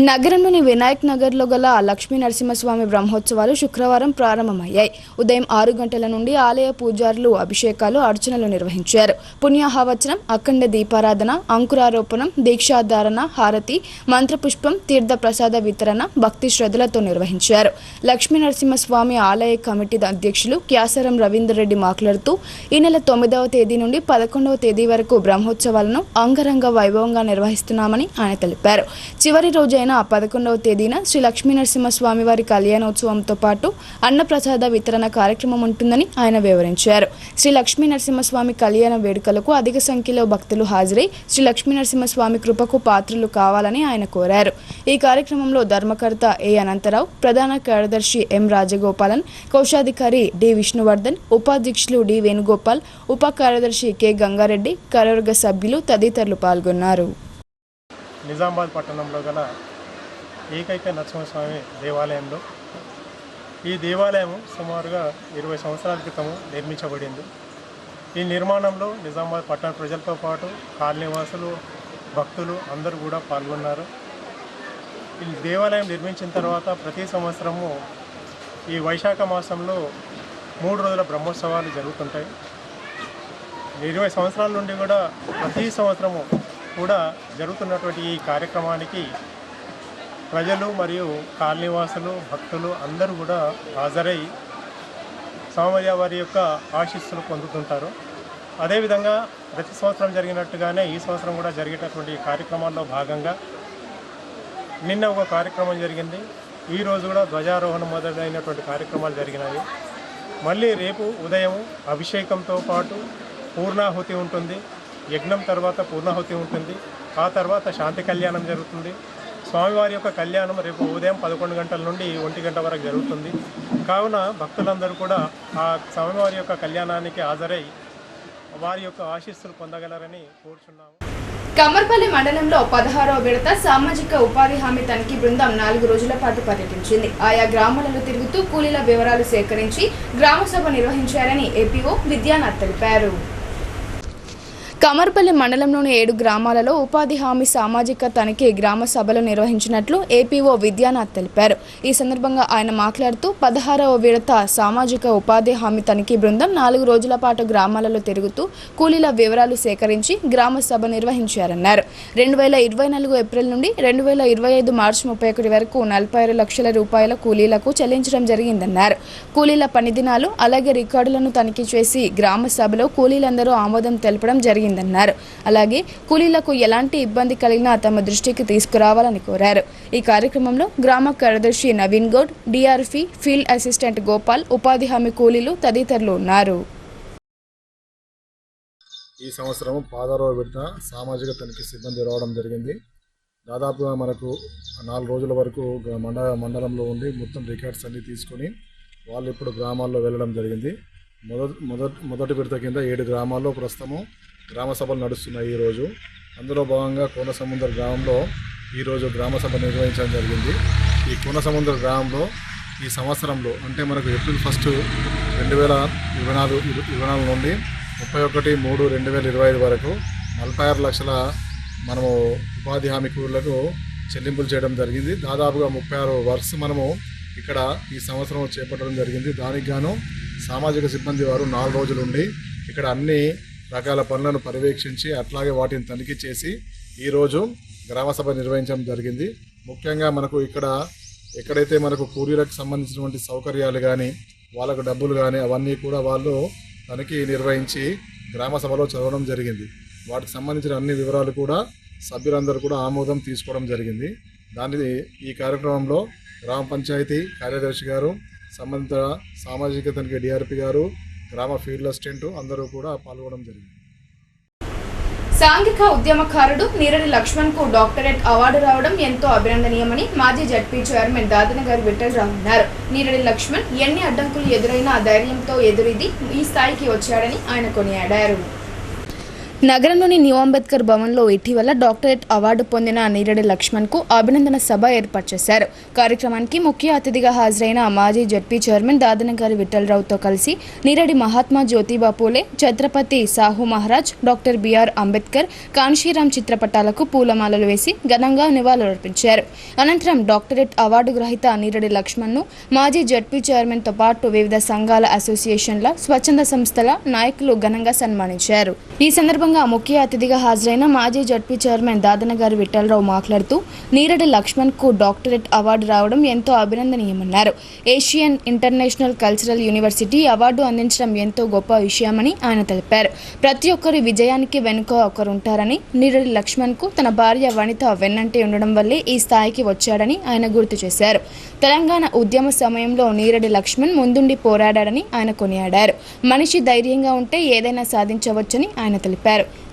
నగరంలోని వినాయక్ నగర్లో గల లక్ష్మీ నరసింహస్వామి బ్రహ్మోత్సవాలు శుక్రవారం ప్రారంభమయ్యాయి. ఉదయం 6 గంటల నుండి ఆలయ పూజారులు అభిషేకాలు, అర్చనలు నిర్వహించారు. పుణ్యాహవచనం, అఖండ దీపారాధన, అంకురారోపణం, దీక్షాధారణ, హారతి, మంత్రపుష్పం, తీర్థ ప్రసాద వితరణ భక్తి శ్రద్ధలతో నిర్వహించారు. లక్ష్మీ నరసింహస్వామి ఆలయ కమిటీ అధ్యక్షులు క్యాసరం రవీందర్ రెడ్డి మాట్లాడుతూ ఈ నెల 9వ తేదీ నుండి 11వ తేదీ వరకు బ్రహ్మోత్సవాలను అంగరంగ వైభవంగా నిర్వహిస్తున్నామని ఆయన తెలిపారు. చివరి రోజైన 11వ తేదీన శ్రీ లక్ష్మీ నరసింహస్వామి వారి కళ్యాణోత్సవంతో పాటు అన్నప్రసాద వితరణ కార్యక్రమం ఉంటుందని ఆయన వివరించారు. శ్రీ లక్ష్మీ నరసింహస్వామి కళ్యాణ వేడుకలకు అధిక సంఖ్యలో భక్తులు హాజరై శ్రీ లక్ష్మీ నరసింహస్వామి కృపకు పాత్రలు కావాలని ఆయన కోరారు. ఈ కార్యక్రమంలో ధర్మకర్త ఏ అనంతరావు, ప్రధాన కార్యదర్శి ఎం రాజగోపాలన్, కోశాధికారి డి విష్ణువర్ధన్, ఉపాధ్యక్షులు డి వేణుగోపాల్, ఉప కార్యదర్శి కె గంగారెడ్డి, కార్యవర్గ సభ్యులు తదితరులు పాల్గొన్నారు. నిజామాబాద్ పట్టణంలో గల ఏకైక నరసింహస్వామి దేవాలయంలో ఈ దేవాలయం సుమారుగా 20 సంవత్సరాల క్రితము నిర్మించబడింది. ఈ నిర్మాణంలో నిజామాబాద్ పట్టణ ప్రజలతో పాటు కాలనీవాసులు, భక్తులు అందరూ కూడా పాల్గొన్నారు. ఈ దేవాలయం నిర్మించిన తర్వాత ప్రతి సంవత్సరము ఈ వైశాఖ మాసంలో 3 రోజుల బ్రహ్మోత్సవాలు జరుగుతుంటాయి. 20 సంవత్సరాల నుండి కూడా ప్రతి సంవత్సరము కూడా జరుగుతున్నటువంటి ఈ కార్యక్రమానికి ప్రజలు మరియు కాలనీవాసులు, భక్తులు అందరూ కూడా హాజరై స్వామివారి వారి యొక్క ఆశీస్సులు పొందుతుంటారు. అదేవిధంగా ప్రతి సంవత్సరం జరిగినట్టుగానే ఈ సంవత్సరం కూడా జరిగేటటువంటి కార్యక్రమాల్లో భాగంగా నిన్న ఒక కార్యక్రమం జరిగింది. ఈరోజు కూడా ధ్వజారోహణ మొదలైనటువంటి కార్యక్రమాలు జరిగినాయి. మళ్ళీ రేపు ఉదయం అభిషేకంతో పాటు పూర్ణాహుతి ఉంటుంది. యజ్ఞం తర్వాత పూర్ణాహుతి ఉంటుంది. ఆ తర్వాత శాంతి కళ్యాణం జరుగుతుంది. స్వామివారి యొక్క కళ్యాణం రేపు ఉదయం 11 గంటల నుండి 1 గంట వరకు జరుగుతుంది. కావున భక్తులందరూ కూడా ఆ స్వామివారి యొక్క కళ్యాణానికి హాజరై వారి యొక్క ఆశీస్సులు పొందగలరని కోరుచున్నాము. కమ్మర్పల్లి మండలంలో 16వ విడత సామాజిక ఉపాధి హామీ తనిఖీ బృందం 4 రోజుల పాటు పర్యటించింది. ఆయా గ్రామాలలో తిరుగుతూ కూలీల వివరాలు సేకరించి గ్రామ సభ నిర్వహించారని ఏపీఓ విద్యానాథ్ తెలిపారు. కమర్పల్లి మండలంలోని 7 గ్రామాలలో ఉపాధి హామీ సామాజిక తనిఖీ గ్రామ సభలు నిర్వహించినట్లు ఏపీఓ విద్యానాథ్ తెలిపారు. ఈ సందర్భంగా ఆయన మాట్లాడుతూ 16వ విడత సామాజిక ఉపాధి హామీ తనిఖీ బృందం 4 రోజుల పాటు గ్రామాలలో తిరుగుతూ కూలీల వివరాలు సేకరించి గ్రామ సభ నిర్వహించారన్నారు. 2024 ఏప్రిల్ నుండి 2025 మార్చి 31 వరకు 46 లక్షల రూపాయల కూలీలకు చెల్లించడం జరిగిందన్నారు. కూలీల పని దినాలు అలాగే రికార్డులను తనిఖీ చేసి గ్రామ సభలో కూలీలందరూ ఆమోదం తెలపడం జరిగిందన్నారు. అలాగే కూలీలకు ఎలాంటి ఇబ్బంది కలిగినా తమ దృష్టికి తీసుకురావాలని కోరారు. ఈ కార్యక్రమంలో గ్రామ కార్యదర్శి Naveen Goud, DRP, field assistant Gopal, ఉపాధి హామీ కూలీలు తదితరులు ఉన్నారు. ఈ సంవత్సరం 16వ విడత సామాజిక తనిఖీ సిబ్బంది రావడం జరిగింది. దాదాపుగా మనకు 4 రోజుల వరకు మండలంలో ఉండి మొత్తం రికార్డ్స్ అన్నీ తీసుకొని వాళ్ళు ఇప్పుడు గ్రామాల్లో వెళ్ళడం జరిగింది. మొదటి విడత కింద 7 గ్రామాల్లో ప్రస్తుతము గ్రామ సభలు నడుస్తున్నాయి ఈరోజు. అందులో భాగంగా కోనసముద్ర గ్రామంలో ఈరోజు గ్రామ సభ నిర్వహించడం జరిగింది. ఈ కోనసముద్ర గ్రామంలో ఈ సంవత్సరంలో అంటే మనకు ఏప్రిల్ 1, 2024 నుండి 31/3/2025 వరకు 46 లక్షల మనము ఉపాధి హామీ కూలీలకు చెల్లింపులు చేయడం జరిగింది. దాదాపుగా 36 వర్క్స్ మనము ఇక్కడ ఈ సంవత్సరం చేపట్టడం జరిగింది. దానికి గాను సామాజిక సిబ్బంది వారు 4 రోజులు ఉండి ఇక్కడ అన్ని రకాల పనులను పర్యవేక్షించి అట్లాగే వాటిని తనిఖీ చేసి ఈరోజు గ్రామసభ నిర్వహించడం జరిగింది. ముఖ్యంగా మనకు ఇక్కడ ఎక్కడైతే మనకు కూలీలకు సంబంధించినటువంటి సౌకర్యాలు కానీ వాళ్ళకు డబ్బులు కానీ అవన్నీ కూడా వాళ్ళు తనిఖీ నిర్వహించి గ్రామ సభలో చదవడం జరిగింది. వాటికి సంబంధించిన అన్ని వివరాలు కూడా సభ్యులందరూ కూడా ఆమోదం తీసుకోవడం జరిగింది. ఈ కార్యక్రమంలో గ్రామ పంచాయతీ కార్యదర్శి గారు, సంబంధిత సామాజిక తనిఖీ డిఆర్పి గారు, గ్రామ ఫీల్డ్ అసిస్టెంట్ అందరూ కూడా పాల్గొనడం జరిగింది. సాంఘిక ఉద్యమకారుడు నీరడి లక్ష్మణ్ కు డాక్టరేట్ అవార్డు రావడం ఎంతో అభినందనీయమని మాజీ జడ్పీ చైర్మన్ దాదనగారి విఠలరావు అన్నారు. నీరడి లక్ష్మణ్ ఎన్ని అడ్డంకులు ఎదురైనా ధైర్యంతో ఎదురీది ఈ స్థాయికి వచ్చాడని ఆయన కొనియాడారు. నగరంలోని న్యూ అంబేద్కర్ భవన్లో ఇటీవల డాక్టరేట్ అవార్డు పొందిన నీరడి లక్ష్మణ్ కు అభినందన సభ ఏర్పాటు చేశారు. కార్యక్రమానికి ముఖ్య అతిథిగా హాజరైన మాజీ జడ్పీ చైర్మన్ దాదనగారి విఠలరావుతో కలిసి నీరడి మహాత్మా జ్యోతిబా పూలే, ఛత్రపతి సాహు మహారాజ్, డాక్టర్ బిఆర్ అంబేద్కర్, కాన్షీరామ్ చిత్రపటాలకు పూలమాలలు వేసి ఘనంగా నివాళులర్పించారు. అనంతరం డాక్టరేట్ అవార్డు గ్రహీత నీరడి లక్ష్మణ్ ను మాజీ జడ్పీ చైర్మన్ తో పాటు వివిధ సంఘాల, అసోసియేషన్ల, స్వచ్ఛంద సంస్థల నాయకులు ఘనంగా సన్మానించారు. ఈ సందర్భంగా ముఖ్య అతిథిగా హాజరైన మాజీ జడ్పీ చైర్మన్ దాదనగారి విఠలరావు మాట్లాడుతూ నీరడి లక్ష్మణ్ కు డాక్టరేట్ అవార్డు రావడం ఎంతో అభినందనీయమన్నారు. Asian international cultural university award అందించడం ఎంతో గొప్ప విషయమని ఆయన తెలిపారు. ప్రతి ఒక్కరి విజయానికి వెనుక ఒకరుంటారని, నీరడి లక్ష్మణ్ కు తన భార్య వనిత వెన్నంటే ఉండడం వల్లే ఈ స్థాయికి వచ్చాడని ఆయన గుర్తు చేశారు. తెలంగాణ ఉద్యమ సమయంలో నీరడి లక్ష్మణ్ ముందుండి పోరాడాడని ఆయన కొనియాడారు. మనిషి ధైర్యంగా ఉంటే ఏదైనా సాధించవచ్చని ఆయన తెలిపారు.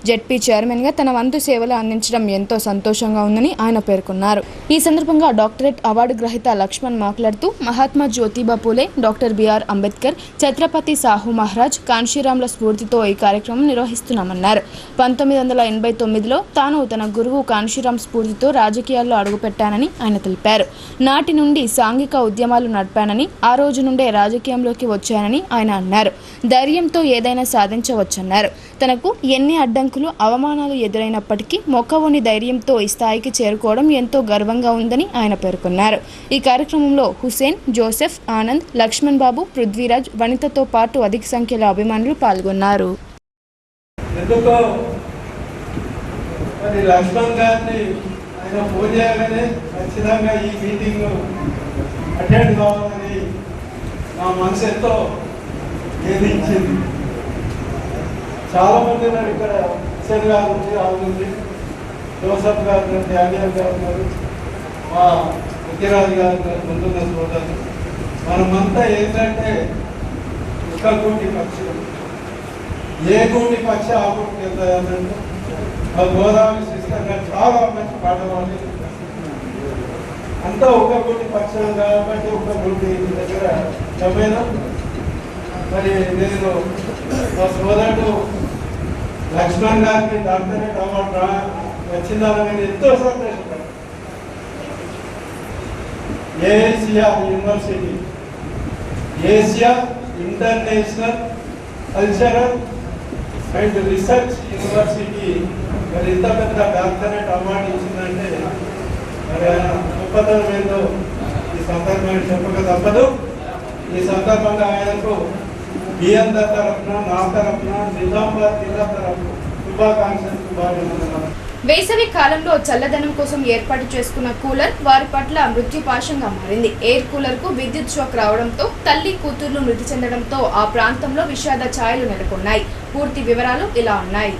జడ్పీ చైర్మన్ గా తన వంతు సేవలు అందించడం ఎంతో సంతోషంగా ఉందని ఆయన పేర్కొన్నారు. ఈ సందర్భంగా డాక్టరేట్ అవార్డు గ్రహీత లక్ష్మణ్ మాట్లాడుతూ మహాత్మా జ్యోతిబా పూలే, డాక్టర్ బిఆర్ అంబేద్కర్, ఛత్రపతి సాహు మహారాజ్, కాన్షీరామ్ల స్ఫూర్తితో ఈ కార్యక్రమం నిర్వహిస్తున్నామన్నారు. 1989లో తాను తన గురువు కాన్షీరామ్ స్ఫూర్తితో రాజకీయాల్లో అడుగుపెట్టానని ఆయన తెలిపారు. నాటి నుండి సాంఘిక ఉద్యమాలు నడిపానని, ఆ రోజు నుండే రాజకీయంలోకి వచ్చానని ఆయన అన్నారు. ధైర్యంతో ఏదైనా సాధించవచ్చన్నారు. తనకు ఎన్ని అడ్డంకులు, అవమానాలు ఎదురైనప్పటికీ మొక్కవోని ధైర్యంతో ఈ స్థాయికి చేరుకోవడం ఎంతో గర్వంగా ఉందని ఆయన పేర్కొన్నారు. ఈ కార్యక్రమంలో హుసేన్, జోసెఫ్, ఆనంద్, లక్ష్మణ్ బాబు, పృథ్వీరాజ్, వనితతో పాటు అధిక సంఖ్యలో అభిమానులు పాల్గొన్నారు. లక్ష్మణ్ గారిని ఆయన ఫోన్ చేయగానే ఖచ్చితంగా ఈ మీటింగ్ అటెండ్ కావాలని నా మనసు ఎంతో ఏదించింది. చాలా మంది ఉన్నారు ఇక్కడ. హుసేన్ గారు ఉంది, రాహుల్ ఉంది, జోసఫ్ గారు ఉన్నారు, ధ్యాన్యాల్ గారు ఉన్నారు, మా ముఖ్యరాజు గారు ఉన్నారు, ముందున్న సోదరులు. మనమంతా ఏంటంటే ఒక గూటి పక్షులు. ఏ గూటి పక్షి ఆ గూటికి వెళ్తాయంటే మా గోదావరి సిస్టర్ గారు చాలా మంచి పాడవాలి. అంతా ఒక గూటి పక్షులు కాబట్టి ఒక గూటి దగ్గర జమైనా. మరి నేను మా సోదరుడు లక్ష్మణ్ గారికి డాక్టరేట్ అవార్డు వచ్చిందని ఎంతో సంతోషపడ్డాను. AICR university, Asia international cultural and research university మరి ఇంత పెద్ద డాక్టరేట్ అవార్డు ఇచ్చిందంటే మరి ఆయన గొప్పతనం ఏందో ఈ సందర్భంగా చెప్పక తప్పదు. ఈ సందర్భంగా ఆయనకు బిఎన్ తరఫున, నా తరఫున, నిజామాబాద్ జిల్లా తరఫున శుభాకాంక్షలు, శుభాభినందనలు. వేసవి కాలంలో చల్లదనం కోసం ఏర్పాటు చేసుకున్న కూలర్ వారి పట్ల మృత్యుపాశంగా మారింది. ఎయిర్ కూలర్ కు విద్యుత్ షాక్ రావడంతో తల్లి కూతుర్లు మృతి చెందడంతో ఆ ప్రాంతంలో విషాద ఛాయలు నెలకొన్నాయి. పూర్తి వివరాలు ఇలా ఉన్నాయి.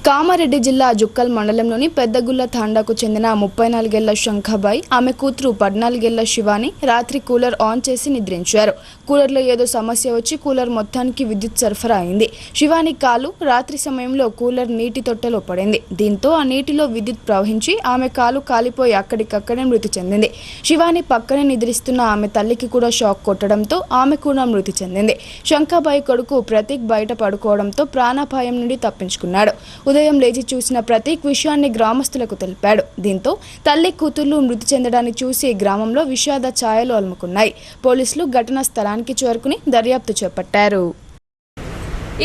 కామారెడ్డి జిల్లా జుక్కల్ మండలంలోని పెద్దగుల్ల తాండాకు చెందిన 34 ఏళ్ల శంఖాబాయి, ఆమె కూతురు 14 ఏళ్ల శివాని రాత్రి కూలర్ ఆన్ చేసి నిద్రించారు. కూలర్లో ఏదో సమస్య వచ్చి కూలర్ మొత్తానికి విద్యుత్ సరఫరా అయింది. శివాని కాలు రాత్రి సమయంలో కూలర్ నీటి తొట్టెలో పడింది. దీంతో ఆ నీటిలో విద్యుత్ ప్రవహించి ఆమె కాలు కాలిపోయి అక్కడికక్కడే మృతి చెందింది. శివాని పక్కనే నిద్రిస్తున్న ఆమె తల్లికి కూడా షాక్ కొట్టడంతో ఆమె కూడా మృతి చెందింది. శంఖాబాయి కొడుకు ప్రతీక్ బయట పడుకోవడంతో ప్రాణాపాయం నుండి తప్పించుకున్నాడు. ఉదయం లేచి చూసిన ప్రతీక్ విషయాన్ని గ్రామస్తులకు తెలిపాడు. దీంతో తల్లి కూతుర్లు మృతి చెందడాన్ని చూసి గ్రామంలో విషాద ఛాయలు అలుముకున్నాయి. పోలీసులు ఘటనా స్థలానికి చేరుకుని దర్యాప్తు చేపట్టారు.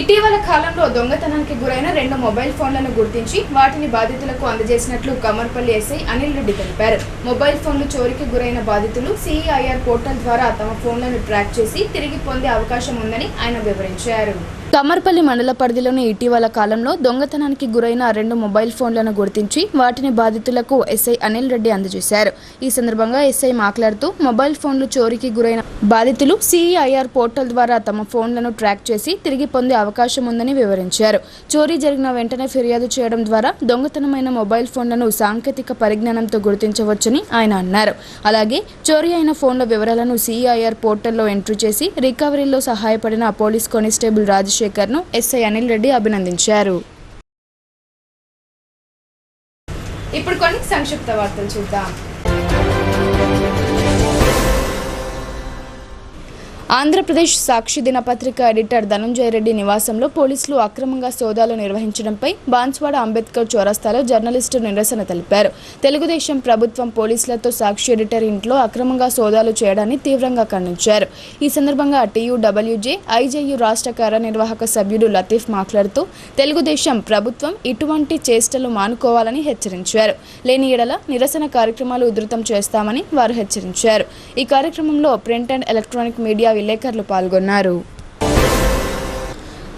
ఇటీవల కాలంలో దొంగతనానికి గురైన 2 మొబైల్ ఫోన్లను గుర్తించి వాటిని బాధితులకు అందజేసినట్లు కమర్పల్లి ఎస్ఐ అనిల్ రెడ్డి తెలిపారు. మొబైల్ ఫోన్లు చోరీకి గురైన బాధితులు సిఐఆర్ పోర్టల్ ద్వారా తమ ఫోన్లను ట్రాక్ చేసి తిరిగి పొందే అవకాశం ఉందని ఆయన వివరించారు. కమర్పల్లి మండల పరిధిలోని ఇటీవల కాలంలో దొంగతనానికి గురైన 2 మొబైల్ ఫోన్లను గుర్తించి వాటిని బాధితులకు ఎస్ఐ అనిల్ రెడ్డి అందజేశారు. ఈ సందర్భంగా ఎస్ఐ మాట్లాడుతూ మొబైల్ ఫోన్లు చోరీకి గురైన బాధితులు సిఐఆర్ పోర్టల్ ద్వారా తమ ఫోన్లను ట్రాక్ చేసి తిరిగి పొందే అవకాశం ఉందని వివరించారు. చోరీ జరిగిన వెంటనే ఫిర్యాదు చేయడం ద్వారా దొంగతనమైన మొబైల్ ఫోన్లను సాంకేతిక పరిజ్ఞానంతో గుర్తించవచ్చని ఆయన అన్నారు. అలాగే చోరీ అయిన ఫోన్ల వివరాలను సిఐఆర్ పోర్టల్లో ఎంట్రీ చేసి రికవరీలో సహాయపడిన పోలీస్ కానిస్టేబుల్ రాజశేఖర్ను ఎస్ఐ అనిల్ రెడ్డి అభినందించారు. ఇప్పుడు కొన్ని సంక్షిప్త వార్తలు చూద్దాం. ఆంధ్రప్రదేశ్ సాక్షి దినపత్రిక ఎడిటర్ ధనంజయ రెడ్డి నివాసంలో పోలీసులు అక్రమంగా సోదాలు నిర్వహించడంపై బాన్స్వాడ అంబేద్కర్ చౌరస్తాలో జర్నలిస్టు నిరసన తెలిపారు. తెలుగుదేశం ప్రభుత్వం పోలీసులతో సాక్షి ఎడిటర్ ఇంట్లో అక్రమంగా సోదాలు చేయడాన్ని తీవ్రంగా ఖండించారు. ఈ సందర్భంగా టీయూడబ్ల్యూజే ఐజేయు రాష్ట్ర కార్యనిర్వాహక సభ్యుడు లతీఫ్ మాట్లాడుతూ తెలుగుదేశం ప్రభుత్వం ఇటువంటి చేష్టలు మానుకోవాలని హెచ్చరించారు. లేని ఎడల నిరసన కార్యక్రమాలు ఉధృతం చేస్తామని వారు హెచ్చరించారు. ఈ కార్యక్రమంలో ప్రింట్ అండ్ ఎలక్ట్రానిక్ మీడియా విలేకరులు పాల్గొన్నారు.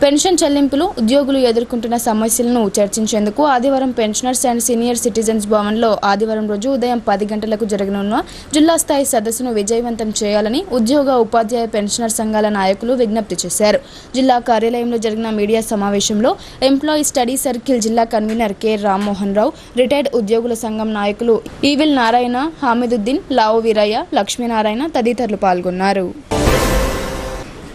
పెన్షన్ చెల్లింపులు, ఉద్యోగులు ఎదుర్కొంటున్న సమస్యలను చర్చించేందుకు ఆదివారం పెన్షనర్స్ అండ్ సీనియర్ సిటిజన్స్ భవన్లో ఆదివారం రోజు ఉదయం 10 గంటలకు జరగనున్న జిల్లా స్థాయి సదస్సును విజయవంతం చేయాలని ఉద్యోగ, ఉపాధ్యాయ పెన్షనర్ సంఘాల నాయకులు విజ్ఞప్తి చేశారు. జిల్లా కార్యాలయంలో జరిగిన మీడియా సమావేశంలో ఎంప్లాయీ స్టడీ సర్కిల్ జిల్లా convener K Rammohan Rao, retired ఉద్యోగుల సంఘం నాయకులు ఈవిల్ నారాయణ, హామిదుద్దీన్, లావు వీరయ్య, లక్ష్మీనారాయణ తదితరులు పాల్గొన్నారు.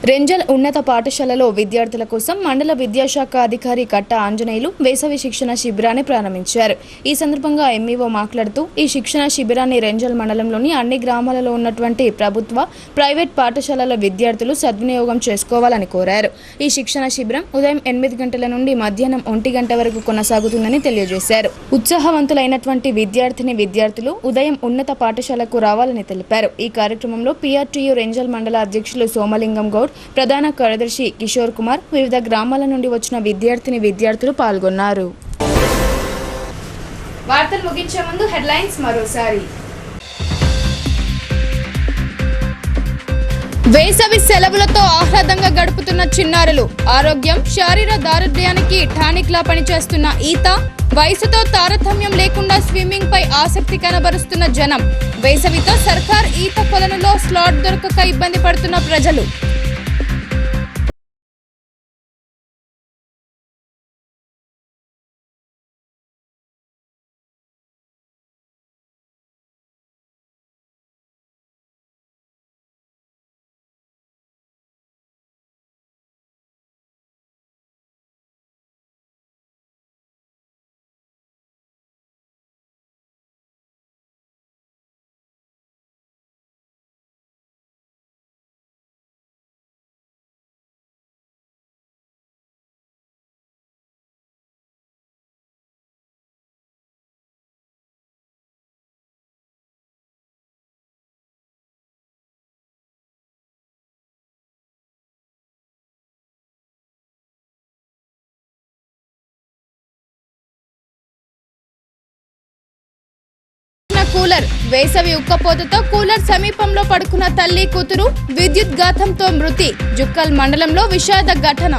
రెంజల్ ఉన్నత పాఠశాలలో విద్యార్థుల కోసం మండల విద్యాశాఖ అధికారి కట్ట ఆంజనేయులు వేసవి శిక్షణ శిబిరాన్ని ప్రారంభించారు. ఈ సందర్భంగా ఎంఈఓ మాట్లాడుతూ ఈ శిక్షణ శిబిరాన్ని రెంజల్ మండలంలోని అన్ని గ్రామాలలో ఉన్నటువంటి ప్రభుత్వ, ప్రైవేట్ పాఠశాలల విద్యార్థులు సద్వినియోగం చేసుకోవాలని కోరారు. ఈ శిక్షణ శిబిరం ఉదయం 8 గంటల నుండి మధ్యాహ్నం 1 గంట వరకు కొనసాగుతుందని తెలియజేశారు. ఉత్సాహవంతులైనటువంటి విద్యార్థులు ఉదయం ఉన్నత పాఠశాలకు రావాలని తెలిపారు. ఈ కార్యక్రమంలో పిఆర్టీయూ రెంజల్ మండల అధ్యక్షులు సోమలింగం గౌడ్, ప్రధాన కార్యదర్శి కిషోర్ కుమార్, వివిధ గ్రామాల నుండి వచ్చిన విద్యార్థులు పాల్గొన్నారు. వార్తలు ముగించే ముందు హెడ్లైన్స్ మరోసారి. వేసవి సెలవులతో ఆహ్లాదంగా గడుపుతున్న చిన్నారులు, ఆరోగ్యం, శారీర దారుఢ్యానికి టానిక్లా పనిచేస్తున్న ఈత, వయసుతో తారతమ్యం లేకుండా స్విమ్మింగ్ పై ఆసక్తి కనబరుస్తున్న జనం, వేసవితో సర్కార్ ఈత కొలనులో స్లాట్ దొరకక ఇబ్బంది పడుతున్న ప్రజలు. కూలర్. వేసవి ఉక్కపోతతో కూలర్ సమీపంలో పడుకున్న తల్లి కూతురు విద్యుత్ ఘాతంతో మృతి. జుక్కల్ మండలంలో విషాద ఘటన.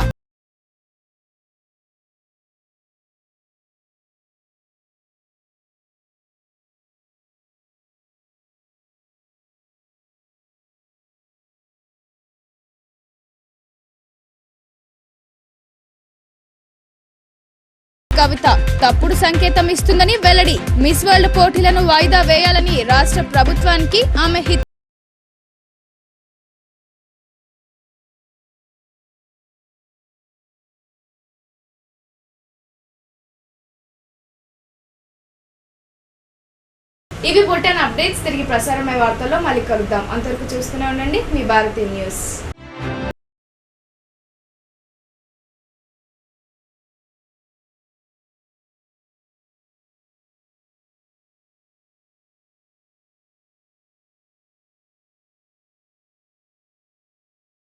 కవిత తప్పుడు సంకేతం ఇస్తుందని వెల్లడి. మిస్ వరల్డ్ పోటీలను వాయిదా వేయాలని రాష్ట్ర ప్రభుత్వానికి ఆమె హిత్. ఇవి బులెటిన్ అప్డేట్స్. తిరిగి ప్రసారమయ్యే వార్తల్లో మళ్ళీ కలుద్దాం. అంతవరకు చూస్తూనే ఉండండి మీ భారతీ న్యూస్.